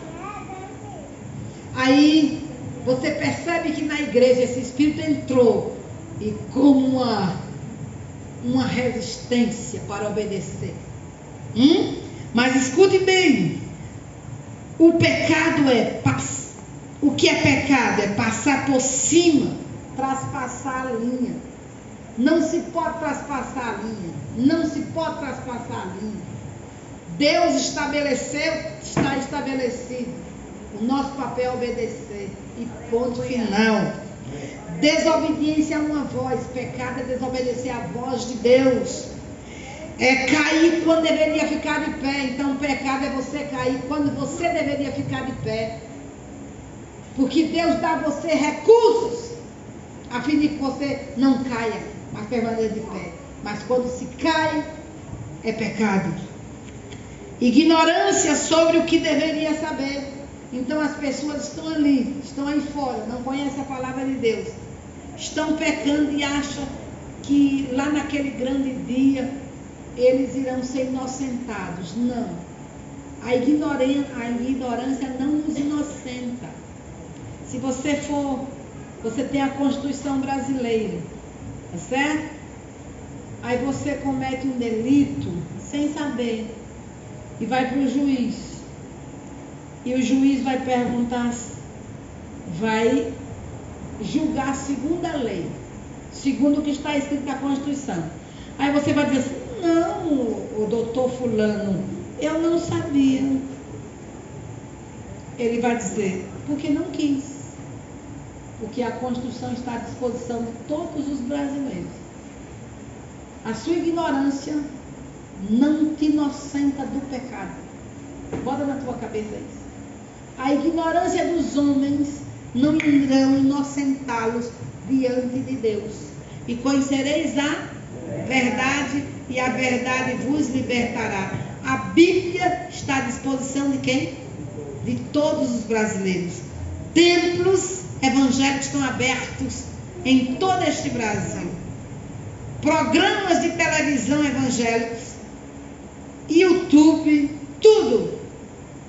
Aí você percebe que na igreja esse espírito entrou e como uma resistência para obedecer. Mas escute bem, O pecado o que é pecado? É passar por cima, traspassar a linha. Não se pode traspassar a linha. Não se pode traspassar a linha. Deus estabeleceu, está estabelecido. O nosso papel é obedecer. E ponto final. Desobediência a uma voz. Pecado é desobedecer a voz de Deus. É cair quando deveria ficar de pé. Então, pecado é você cair quando você deveria ficar de pé. Porque Deus dá a você recursos a fim de que você não caia, mas permaneça de pé. Mas quando se cai, é pecado. Ignorância sobre o que deveria saber. Então as pessoas estão ali, estão aí fora, não conhecem a palavra de Deus. Estão pecando e acham que lá naquele grande dia eles irão ser inocentados. Não. A ignorância não nos inocenta. Se você tem a Constituição brasileira, tá certo? Aí você comete um delito sem saber e vai para o juiz. E o juiz vai perguntar, vai julgar segundo a lei, segundo o que está escrito na Constituição. Aí você vai dizer assim, não, o doutor fulano, eu não sabia. Ele vai dizer, porque não quis. Porque a Constituição está à disposição de todos os brasileiros. A sua ignorância não te inocenta do pecado. Bota na tua cabeça isso. A ignorância dos homens não irão inocentá-los diante de Deus. E conhecereis a verdade, e a verdade vos libertará. A Bíblia está à disposição de quem? De todos os brasileiros. Templos evangélicos estão abertos em todo este Brasil. Programas de televisão evangélicos, YouTube, tudo,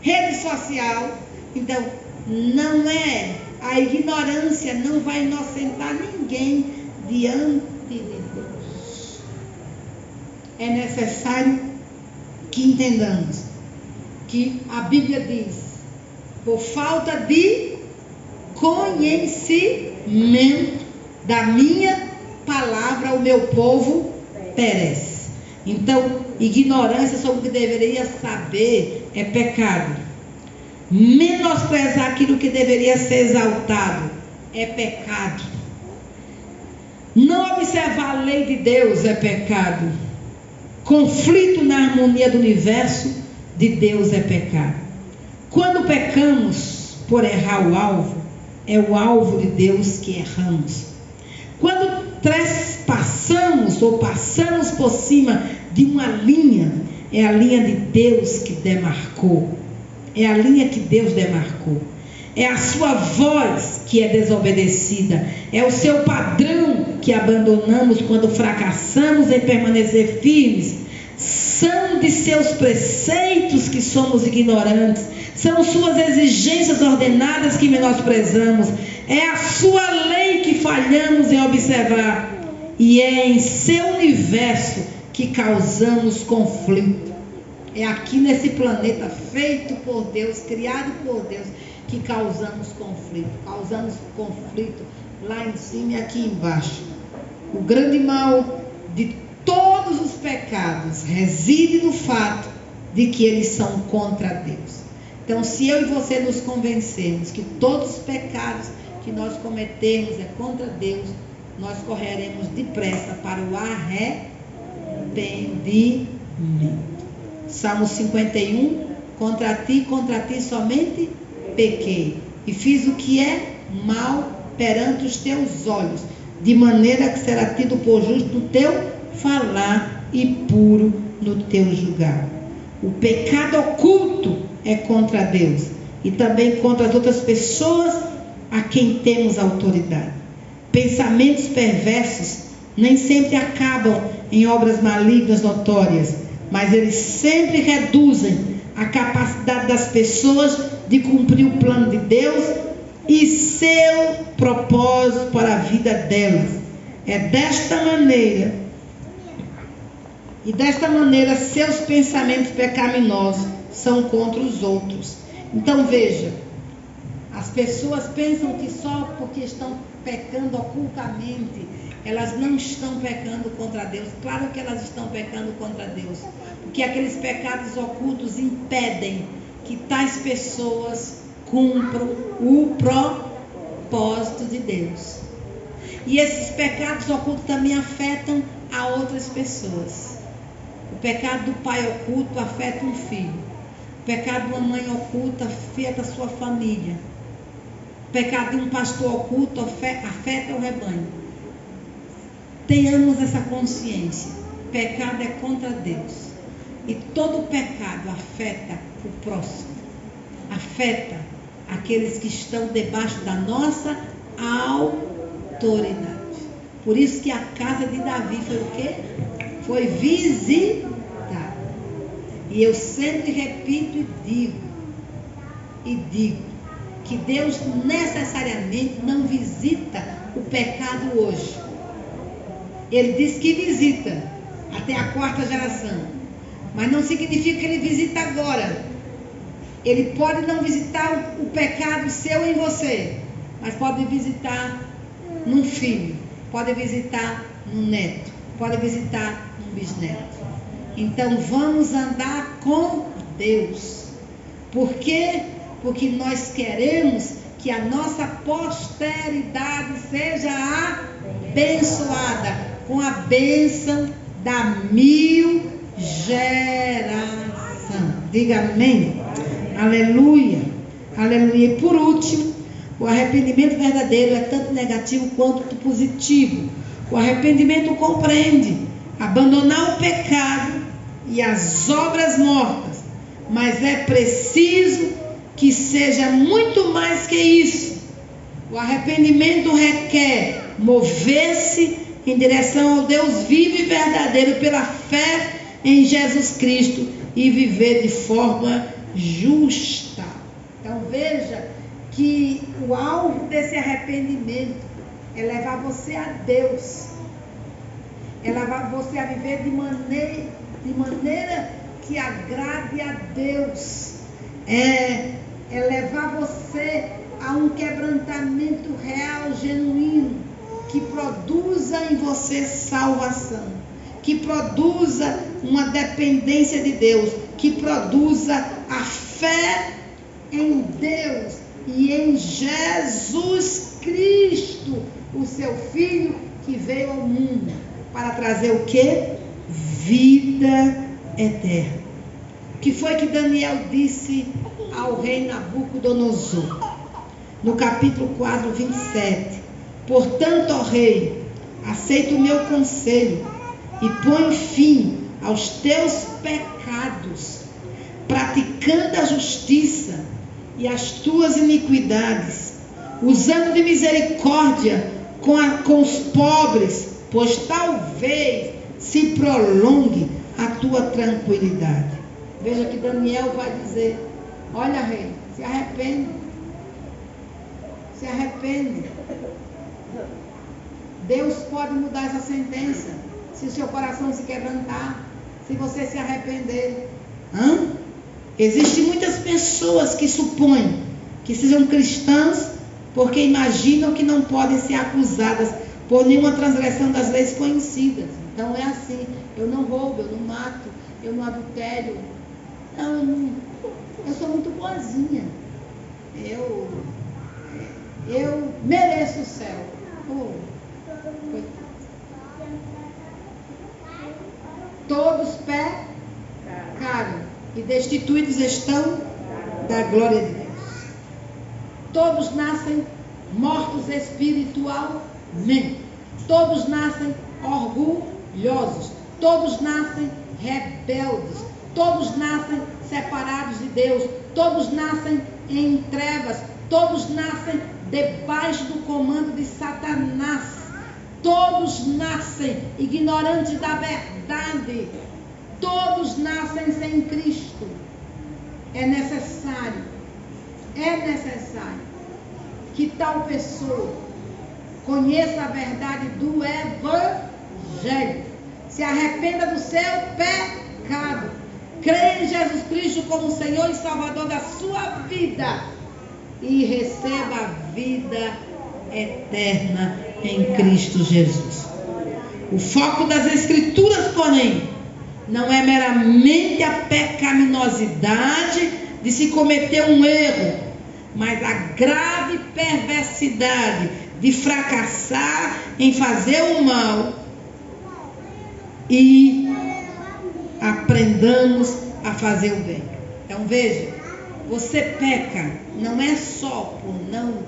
rede social. Então, não é, a ignorância não vai inocentar ninguém diante de Deus. É necessário que entendamos que a Bíblia diz, por falta de conhecimento da minha palavra, o meu povo perece. Então, ignorância sobre o que deveria saber é pecado. Menosprezar aquilo que deveria ser exaltado é pecado. Não observar a lei de Deus é pecado. Conflito na harmonia do universo de Deus é pecado. Quando pecamos por errar o alvo, é o alvo de Deus que erramos. Quando trespassamos ou passamos por cima de uma linha, é a linha de Deus que demarcou. É a linha que Deus demarcou. É a sua voz que é desobedecida. É o seu padrão que abandonamos quando fracassamos em permanecer firmes. São de seus preceitos que somos ignorantes. São suas exigências ordenadas que menosprezamos. É a sua lei que falhamos em observar. E é em seu universo que causamos conflito. É aqui nesse planeta feito por Deus, criado por Deus, que causamos conflito. Causamos conflito lá em cima e aqui embaixo. O grande mal de todos os pecados reside no fato de que eles são contra Deus. Então, se eu e você nos convencermos que todos os pecados que nós cometemos é contra Deus, nós correremos depressa para o arrependimento. Salmo 51, contra ti somente pequei, e fiz o que é mal perante os teus olhos, de maneira que será tido por justo no teu falar e puro no teu julgar. O pecado oculto é contra Deus e também contra as outras pessoas a quem temos autoridade. Pensamentos perversos nem sempre acabam em obras malignas notórias, mas eles sempre reduzem a capacidade das pessoas de cumprir o plano de Deus e seu propósito para a vida delas. É desta maneira, seus pensamentos pecaminosos são contra os outros. Então veja, as pessoas pensam que só porque estão pecando ocultamente, elas não estão pecando contra Deus. Claro que elas estão pecando contra Deus, porque aqueles pecados ocultos impedem que tais pessoas cumpram o propósito de Deus. E esses pecados ocultos também afetam a outras pessoas. O pecado do pai oculto afeta um filho. O pecado de uma mãe oculta afeta a sua família. O pecado de um pastor oculto afeta o rebanho. Tenhamos essa consciência. Pecado é contra Deus. E todo pecado afeta o próximo. Afeta aqueles que estão debaixo da nossa autoridade. Por isso que a casa de Davi foi o quê? Foi visitada. E eu sempre repito e digo que Deus necessariamente não visita o pecado hoje. Ele diz que visita até a 4ª geração, mas não significa que ele visita agora. Ele pode não visitar o pecado seu em você, mas pode visitar num filho, pode visitar num neto, pode visitar num bisneto. Então vamos andar com Deus. Por quê? Porque nós queremos que a nossa posteridade seja abençoada com a bênção da 1000 geração. Diga amém. Aleluia. Aleluia. E por último, o arrependimento verdadeiro é tanto negativo quanto positivo. O arrependimento compreende abandonar o pecado e as obras mortas, mas é preciso que seja muito mais que isso. O arrependimento requer mover-se em direção ao Deus vivo e verdadeiro pela fé em Jesus Cristo e viver de forma justa. Então veja que o alvo desse arrependimento é levar você a Deus, é levar você a viver de maneira que agrade a Deus, é levar você a um quebrantamento real, genuíno, que produza em você salvação, que produza uma dependência de Deus, que produza a fé em Deus e em Jesus Cristo, o seu Filho que veio ao mundo para trazer o quê? Vida eterna. O que foi que Daniel disse ao rei Nabucodonosor? No capítulo 4, 27. Portanto, ó rei, aceita o meu conselho e põe fim aos teus pecados, praticando a justiça e as tuas iniquidades, usando de misericórdia com os pobres, pois talvez se prolongue a tua tranquilidade. Veja que Daniel vai dizer: olha, rei, se arrepende. Se arrepende. Deus pode mudar essa sentença se o seu coração se quebrantar, se você se arrepender. Existem muitas pessoas que supõem que sejam cristãs porque imaginam que não podem ser acusadas por nenhuma transgressão das leis conhecidas. Então é assim: eu não roubo, eu não mato, eu não adultério. Não, eu sou muito boazinha. Eu mereço o céu. Todos pecaram e destituídos estão da glória de Deus. Todos nascem mortos espiritualmente. Todos nascem orgulhosos. Todos nascem rebeldes. Todos nascem separados de Deus. Todos nascem em trevas. Todos nascem debaixo do comando de Satanás. Todos nascem ignorantes da verdade. Todos nascem sem Cristo. É necessário que tal pessoa conheça a verdade do Evangelho, se arrependa do seu pecado, Creia em Jesus Cristo como Senhor e Salvador da sua vida e receba a vida eterna em Cristo Jesus. O foco das Escrituras, porém, não é meramente a pecaminosidade de se cometer um erro, mas a grave perversidade de fracassar em fazer o mal. E aprendamos a fazer o bem. Então veja, você peca não é só por não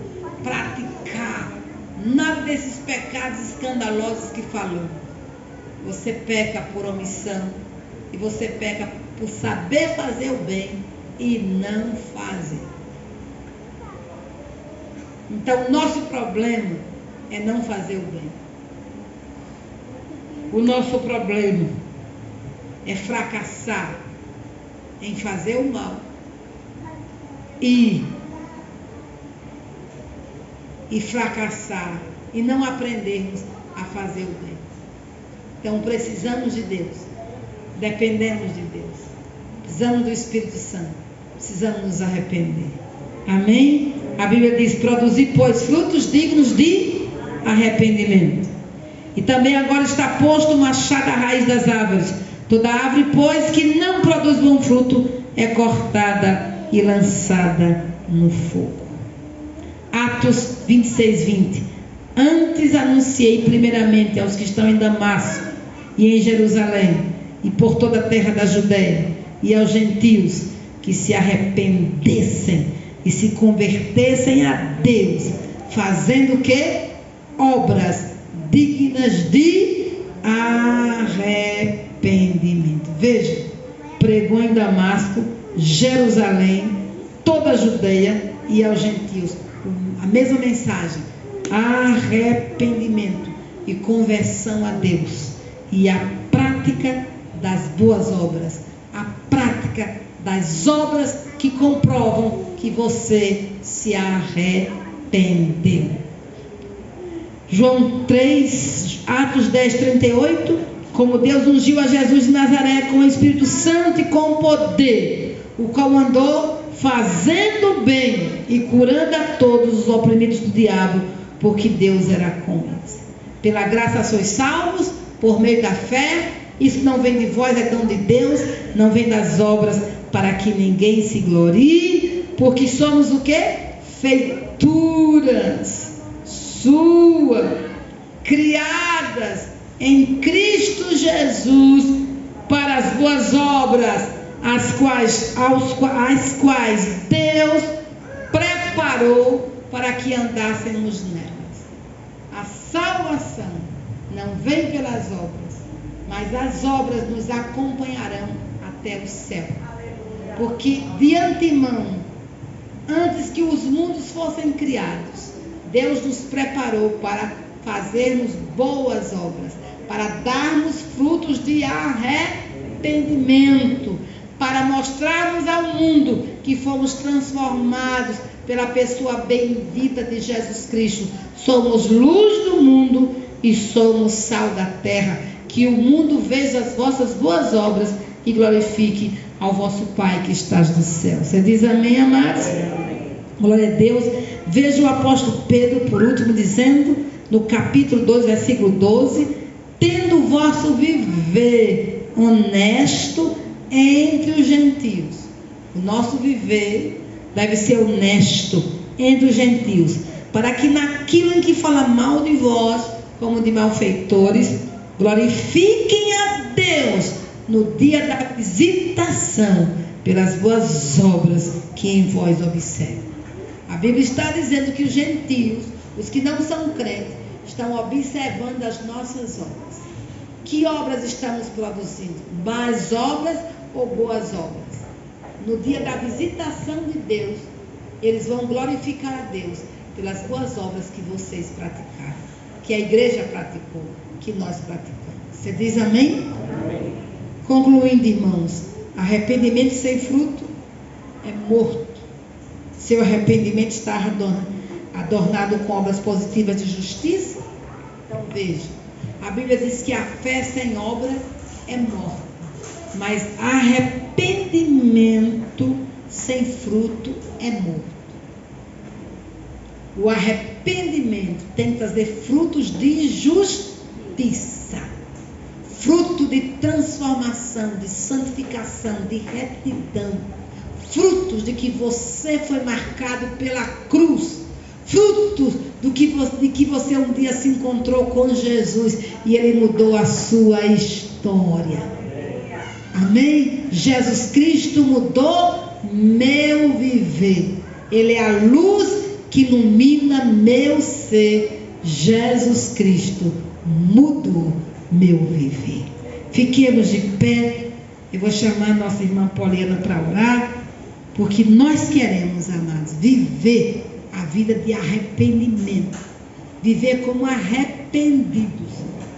praticar nada desses pecados escandalosos que falou. Você peca por omissão e você peca por saber fazer o bem e não fazer. Então, nosso problema é não fazer o bem. O nosso problema é fracassar em fazer o mal e fracassar e não aprendermos a fazer o bem. Então, precisamos de Deus, dependemos de Deus, precisamos do Espírito Santo, precisamos nos arrepender. Amém? A Bíblia diz: produzir, pois, frutos dignos de arrependimento. E também agora está posto o machado à raiz das árvores. Toda árvore, pois, que não produz bom fruto, é cortada e lançada no fogo. Atos 26, 20. Antes anunciei primeiramente aos que estão em Damasco e em Jerusalém e por toda a terra da Judéia e aos gentios que se arrependessem e se convertessem a Deus, fazendo o quê? Obras dignas de arrependimento. Veja, pregou em Damasco, Jerusalém, toda a Judeia e aos gentios a mesma mensagem: arrependimento e conversão a Deus, e a prática das boas obras, a prática das obras que comprovam que você se arrependeu. João 3, Atos 10, 38, como Deus ungiu a Jesus de Nazaré com o Espírito Santo e com poder, o qual andou fazendo bem e curando a todos os oprimidos do diabo, porque Deus era com eles. Pela graça sois salvos, por meio da fé. Isso não vem de vós, é dom de Deus, não vem das obras, para que ninguém se glorie, porque somos o quê? Feituras sua, criadas em Cristo Jesus para as boas obras, as quais Deus preparou para que andássemos nelas. A salvação não vem pelas obras, mas as obras nos acompanharão até o céu. Porque de antemão, antes que os mundos fossem criados, Deus nos preparou para fazermos boas obras, para darmos frutos de arrependimento, para mostrarmos ao mundo que fomos transformados pela pessoa bendita de Jesus Cristo. Somos luz do mundo e somos sal da terra. Que o mundo veja as vossas boas obras e glorifique ao vosso Pai que estás no céu. Você diz amém, amados? Glória a Deus. Veja o apóstolo Pedro, por último, dizendo, no capítulo 2, versículo 12: tendo o vosso viver honesto entre os gentios. O nosso viver deve ser honesto entre os gentios, para que naquilo em que fala mal de vós, como de malfeitores, glorifiquem a Deus no dia da visitação, pelas boas obras que em vós observam. A Bíblia está dizendo que os gentios, os que não são crentes, estão observando as nossas obras. Que obras estamos produzindo? Más obras ou boas obras? No dia da visitação de Deus, eles vão glorificar a Deus pelas boas obras que vocês praticaram, que a igreja praticou, que nós praticamos. Você diz amém? Amém. Concluindo, irmãos, arrependimento sem fruto é morto. Seu arrependimento está adornado com obras positivas de justiça. Então veja, a Bíblia diz que a fé sem obra é morta. Mas arrependimento sem fruto é morto. O arrependimento tem que trazer frutos de justiça, fruto de transformação, de santificação, de retidão, frutos de que você foi marcado pela cruz, frutos de que você um dia se encontrou com Jesus e Ele mudou a sua história. Amém? Jesus Cristo mudou meu viver. Ele é a luz que ilumina meu ser. Jesus Cristo mudou meu viver. Fiquemos de pé. Eu vou chamar a nossa irmã Poliana para orar, porque nós queremos, amados, viver a vida de arrependimento, viver como arrependidos,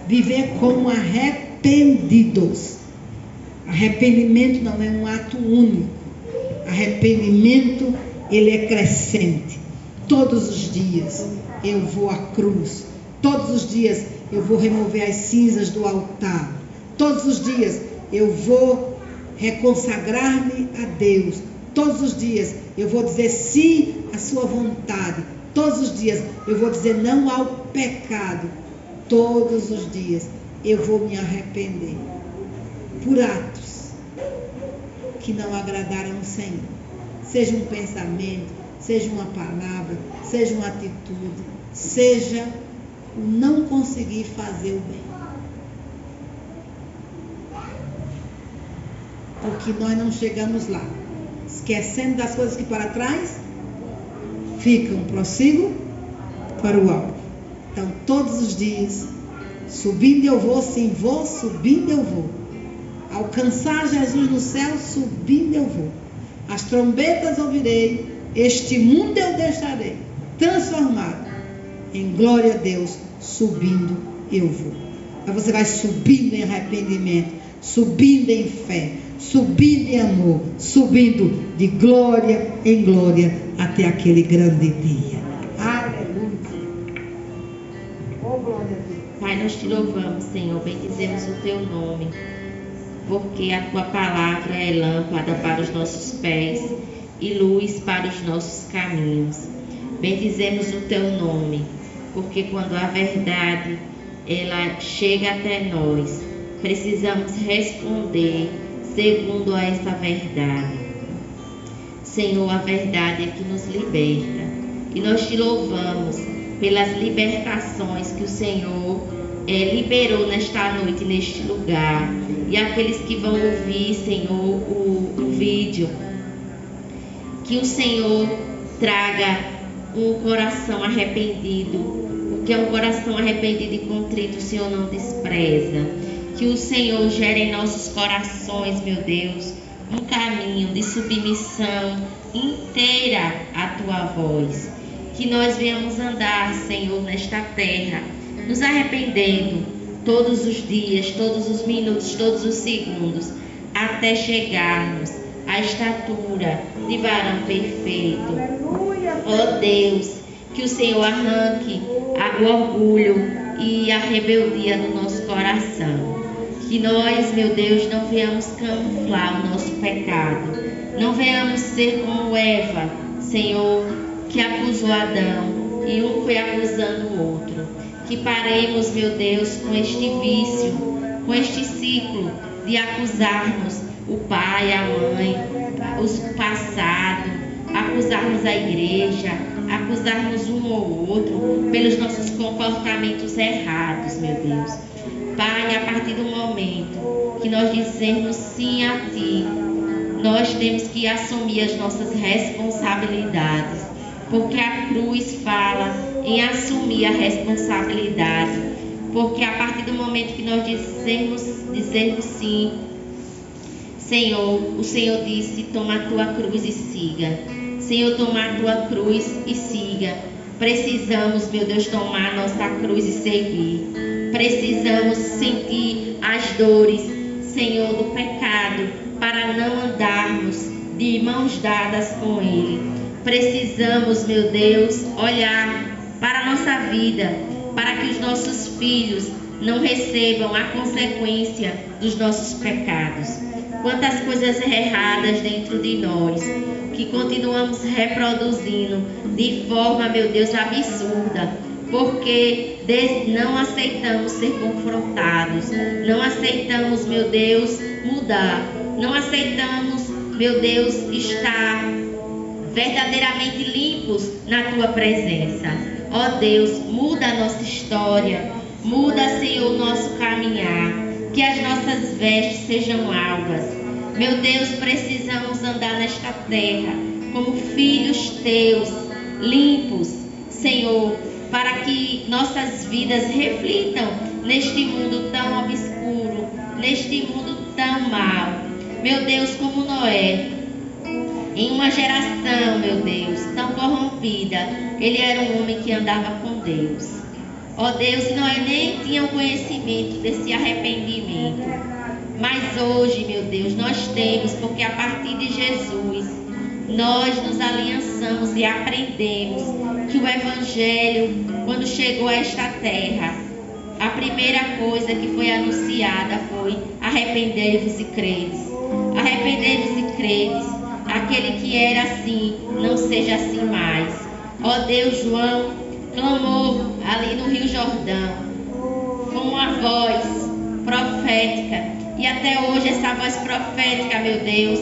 viver como arrependidos. Arrependimento não é um ato único. Arrependimento, ele é crescente. Todos os dias eu vou à cruz. Todos os dias eu vou remover as cinzas do altar. Todos os dias eu vou reconsagrar-me a Deus. Todos os dias eu vou dizer sim à sua vontade. Todos os dias eu vou dizer não ao pecado. Todos os dias eu vou me arrepender por atos que não agradaram o Senhor. Seja um pensamento, seja uma palavra, seja uma atitude, seja o não conseguir fazer o bem. Porque nós não chegamos lá. Esquecendo das coisas que para trás ficam, prossigo para o alvo. Então, todos os dias, subindo eu vou, sim, vou, subindo eu vou. Alcançar Jesus no céu, subindo eu vou. As trombetas ouvirei, este mundo eu deixarei, transformado em glória a Deus, subindo eu vou. Aí você vai subindo em arrependimento, subindo em fé, subindo em amor, subindo de glória em glória até aquele grande dia. Aleluia. Oh, glória a Deus. Pai, nós te louvamos, Senhor, bendizemos o teu nome, porque a tua palavra é lâmpada para os nossos pés e luz para os nossos caminhos. Bendizemos o teu nome, porque quando a verdade ela chega até nós, precisamos responder segundo a essa verdade. Senhor, a verdade é que nos liberta, e nós te louvamos pelas libertações que o Senhor liberou nesta noite, neste lugar. E aqueles que vão ouvir, Senhor, o vídeo, que o Senhor traga um coração arrependido, porque um coração arrependido e contrito o Senhor não despreza. Que o Senhor gere em nossos corações, meu Deus, um caminho de submissão inteira à tua voz. Que nós venhamos andar, Senhor, nesta terra, nos arrependendo todos os dias, todos os minutos, todos os segundos, até chegarmos à estatura de varão perfeito. Ó Deus, que o Senhor arranque o orgulho e a rebeldia do nosso coração. Que nós, meu Deus, não venhamos camuflar o nosso pecado. Não venhamos ser como Eva, Senhor, que acusou Adão e um foi acusando o outro. Que paremos, meu Deus, com este vício, com este ciclo de acusarmos o pai, a mãe, o passado, acusarmos a igreja, acusarmos um ou outro pelos nossos comportamentos errados, meu Deus. Pai, a partir do momento que nós dizemos sim a Ti, nós temos que assumir as nossas responsabilidades, porque a cruz fala em assumir a responsabilidade, porque a partir do momento que nós dizemos sim, Senhor, o Senhor disse, toma a tua cruz e siga. Senhor, toma a tua cruz e siga. Precisamos, meu Deus, tomar a nossa cruz e seguir. Precisamos sentir as dores, Senhor, do pecado, para não andarmos de mãos dadas com Ele. Precisamos, meu Deus, olhar para a nossa vida, para que os nossos filhos não recebam a consequência dos nossos pecados. quantas coisas erradas dentro de nós, que continuamos reproduzindo de forma, meu Deus, absurda, porque não aceitamos ser confrontados, não aceitamos, meu Deus, mudar, não aceitamos, meu Deus, estar verdadeiramente limpos na Tua presença. Ó Deus, muda a nossa história, muda, Senhor, o nosso caminhar, que as nossas vestes sejam alvas. Meu Deus, precisamos andar nesta terra como filhos Teus, limpos, Senhor, para que nossas vidas reflitam neste mundo tão obscuro, neste mundo tão mau. Meu Deus, como Noé, em uma geração, meu Deus, tão corrompida, ele era um homem que andava com Deus. Ó Deus, Noé nem tinha o conhecimento desse arrependimento. Mas hoje, meu Deus, nós temos, porque a partir de Jesus, nós nos aliançamos e aprendemos que o Evangelho, quando chegou a esta terra, a primeira coisa que foi anunciada foi: arrependei-vos e credes. Arrependei-vos e credes. Aquele que era assim, não seja assim mais. Ó Deus, João clamou ali no Rio Jordão com uma voz profética. E até hoje essa voz profética, meu Deus,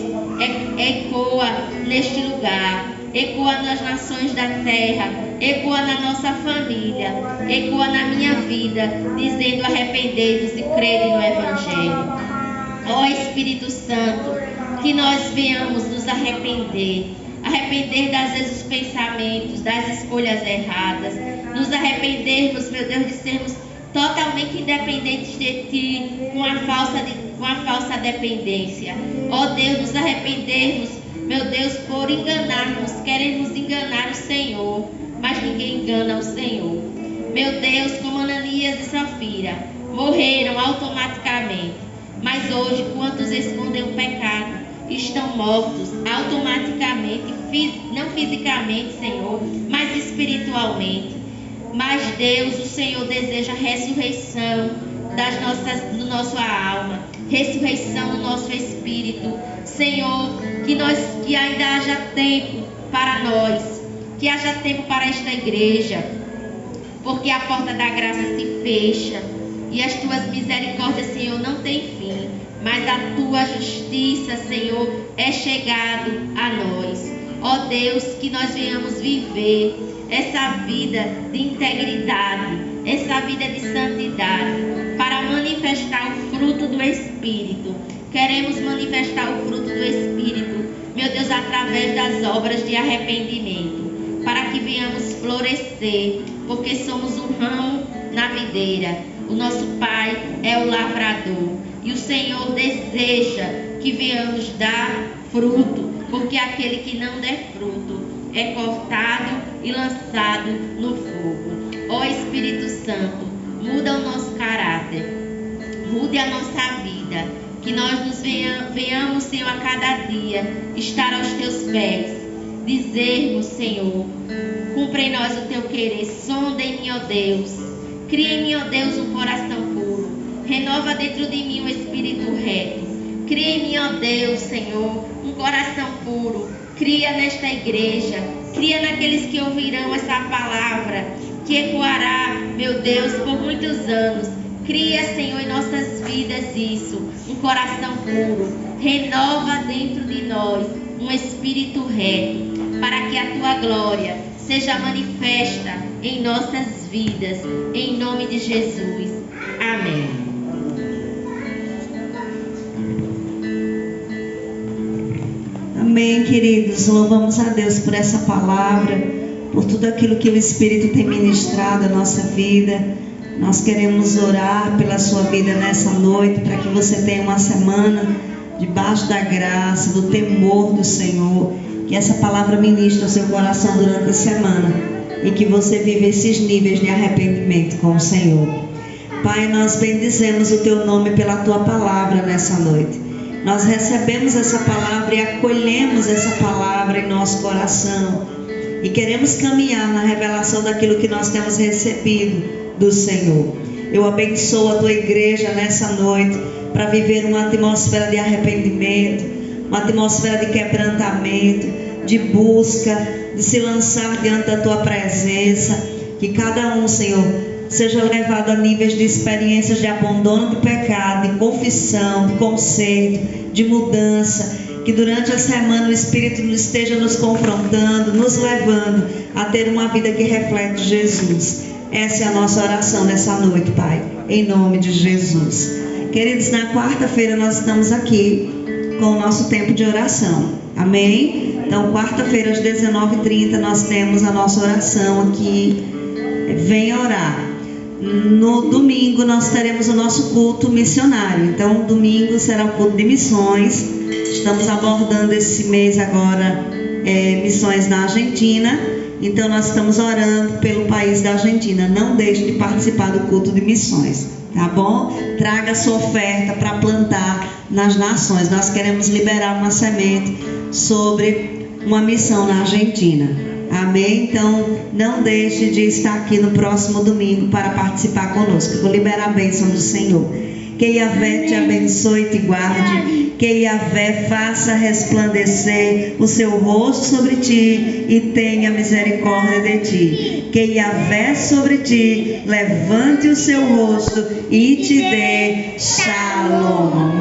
ecoa neste lugar, ecoa nas nações da terra, ecoa na nossa família, ecoa na minha vida, dizendo: arrependei-vos e crede no Evangelho. Ó Espírito Santo, que nós venhamos nos arrepender das vezes dos pensamentos, das escolhas erradas, nos arrependermos, meu Deus, de sermos totalmente independentes de Ti, com a falsa dependência. Ó Deus, nos arrependermos, meu Deus, por enganarmos, queremos enganar o Senhor, mas ninguém engana o Senhor. Meu Deus, como Ananias e Safira morreram automaticamente, mas hoje quantos escondem o pecado estão mortos automaticamente, não fisicamente, Senhor, mas espiritualmente. Mas Deus, o Senhor deseja ressurreição do nossa alma, ressurreição do nosso espírito. Senhor, que ainda haja tempo para nós, que haja tempo para esta igreja, porque a porta da graça se fecha e as Tuas misericórdias, Senhor, não tem fim, mas a Tua justiça, Senhor, é chegado a nós. Ó Deus, que nós venhamos viver essa vida de integridade, essa vida de santidade, para manifestar o fruto do Espírito. Queremos manifestar o fruto do Espírito, meu Deus, através das obras de arrependimento, para que venhamos florescer, porque somos um ramo na videira. O nosso Pai é o lavrador e o Senhor deseja que venhamos dar fruto, porque aquele que não der fruto é cortado e lançado no fogo. Ó Espírito Santo, muda o nosso caráter, mude a nossa vida, que nós nos venhamos, Senhor, a cada dia estar aos Teus pés, dizermos, Senhor, cumpre em nós o Teu querer, sonda em mim, ó Deus, cria em mim, ó Deus, um coração puro, renova dentro de mim um espírito reto, cria em mim, ó Deus, Senhor, um coração puro, cria nesta igreja, cria naqueles que ouvirão essa palavra, que ecoará, meu Deus, por muitos anos. Cria, Senhor, em nossas vidas isso, um coração puro, renova dentro de nós um espírito reto, para que a Tua glória seja manifesta em nossas vidas, em nome de Jesus. Amém. Amém, queridos. Louvamos a Deus por essa palavra, por tudo aquilo que o Espírito tem ministrado à nossa vida. Nós queremos orar pela sua vida nessa noite, para que você tenha uma semana debaixo da graça, do temor do Senhor. Que essa palavra ministre ao seu coração durante a semana e que você viva esses níveis de arrependimento com o Senhor. Pai, nós bendizemos o Teu nome pela Tua palavra nessa noite. Nós recebemos essa palavra e acolhemos essa palavra em nosso coração e queremos caminhar na revelação daquilo que nós temos recebido do Senhor. Eu abençoo a Tua igreja nessa noite, para viver uma atmosfera de arrependimento, uma atmosfera de quebrantamento, de busca, de se lançar diante da tua presença. Que cada um, Senhor, seja levado a níveis de experiências de abandono do pecado, de confissão, de conserto, de mudança. Que durante a semana o Espírito esteja nos confrontando, nos levando a ter uma vida que reflete Jesus. Essa é a nossa oração nessa noite, Pai, em nome de Jesus. Queridos, na quarta-feira nós estamos aqui com o nosso tempo de oração. Amém? Então, quarta-feira às 19h30 nós temos a nossa oração aqui. Venha orar. No domingo nós teremos o nosso culto missionário. Então, domingo será o culto de missões. Estamos abordando esse mês agora missões na Argentina. Então nós estamos orando pelo país da Argentina. Não deixe de participar do culto de missões, tá bom? Traga a sua oferta para plantar nas nações. Nós queremos liberar uma semente sobre uma missão na Argentina. Amém? Então não deixe de estar aqui no próximo domingo para participar conosco. Eu vou liberar a bênção do Senhor. Que Yahvé te abençoe e te guarde. Que Yahvé faça resplandecer o seu rosto sobre ti e tenha misericórdia de ti. Que Yahvé sobre ti levante o seu rosto e te dê shalom.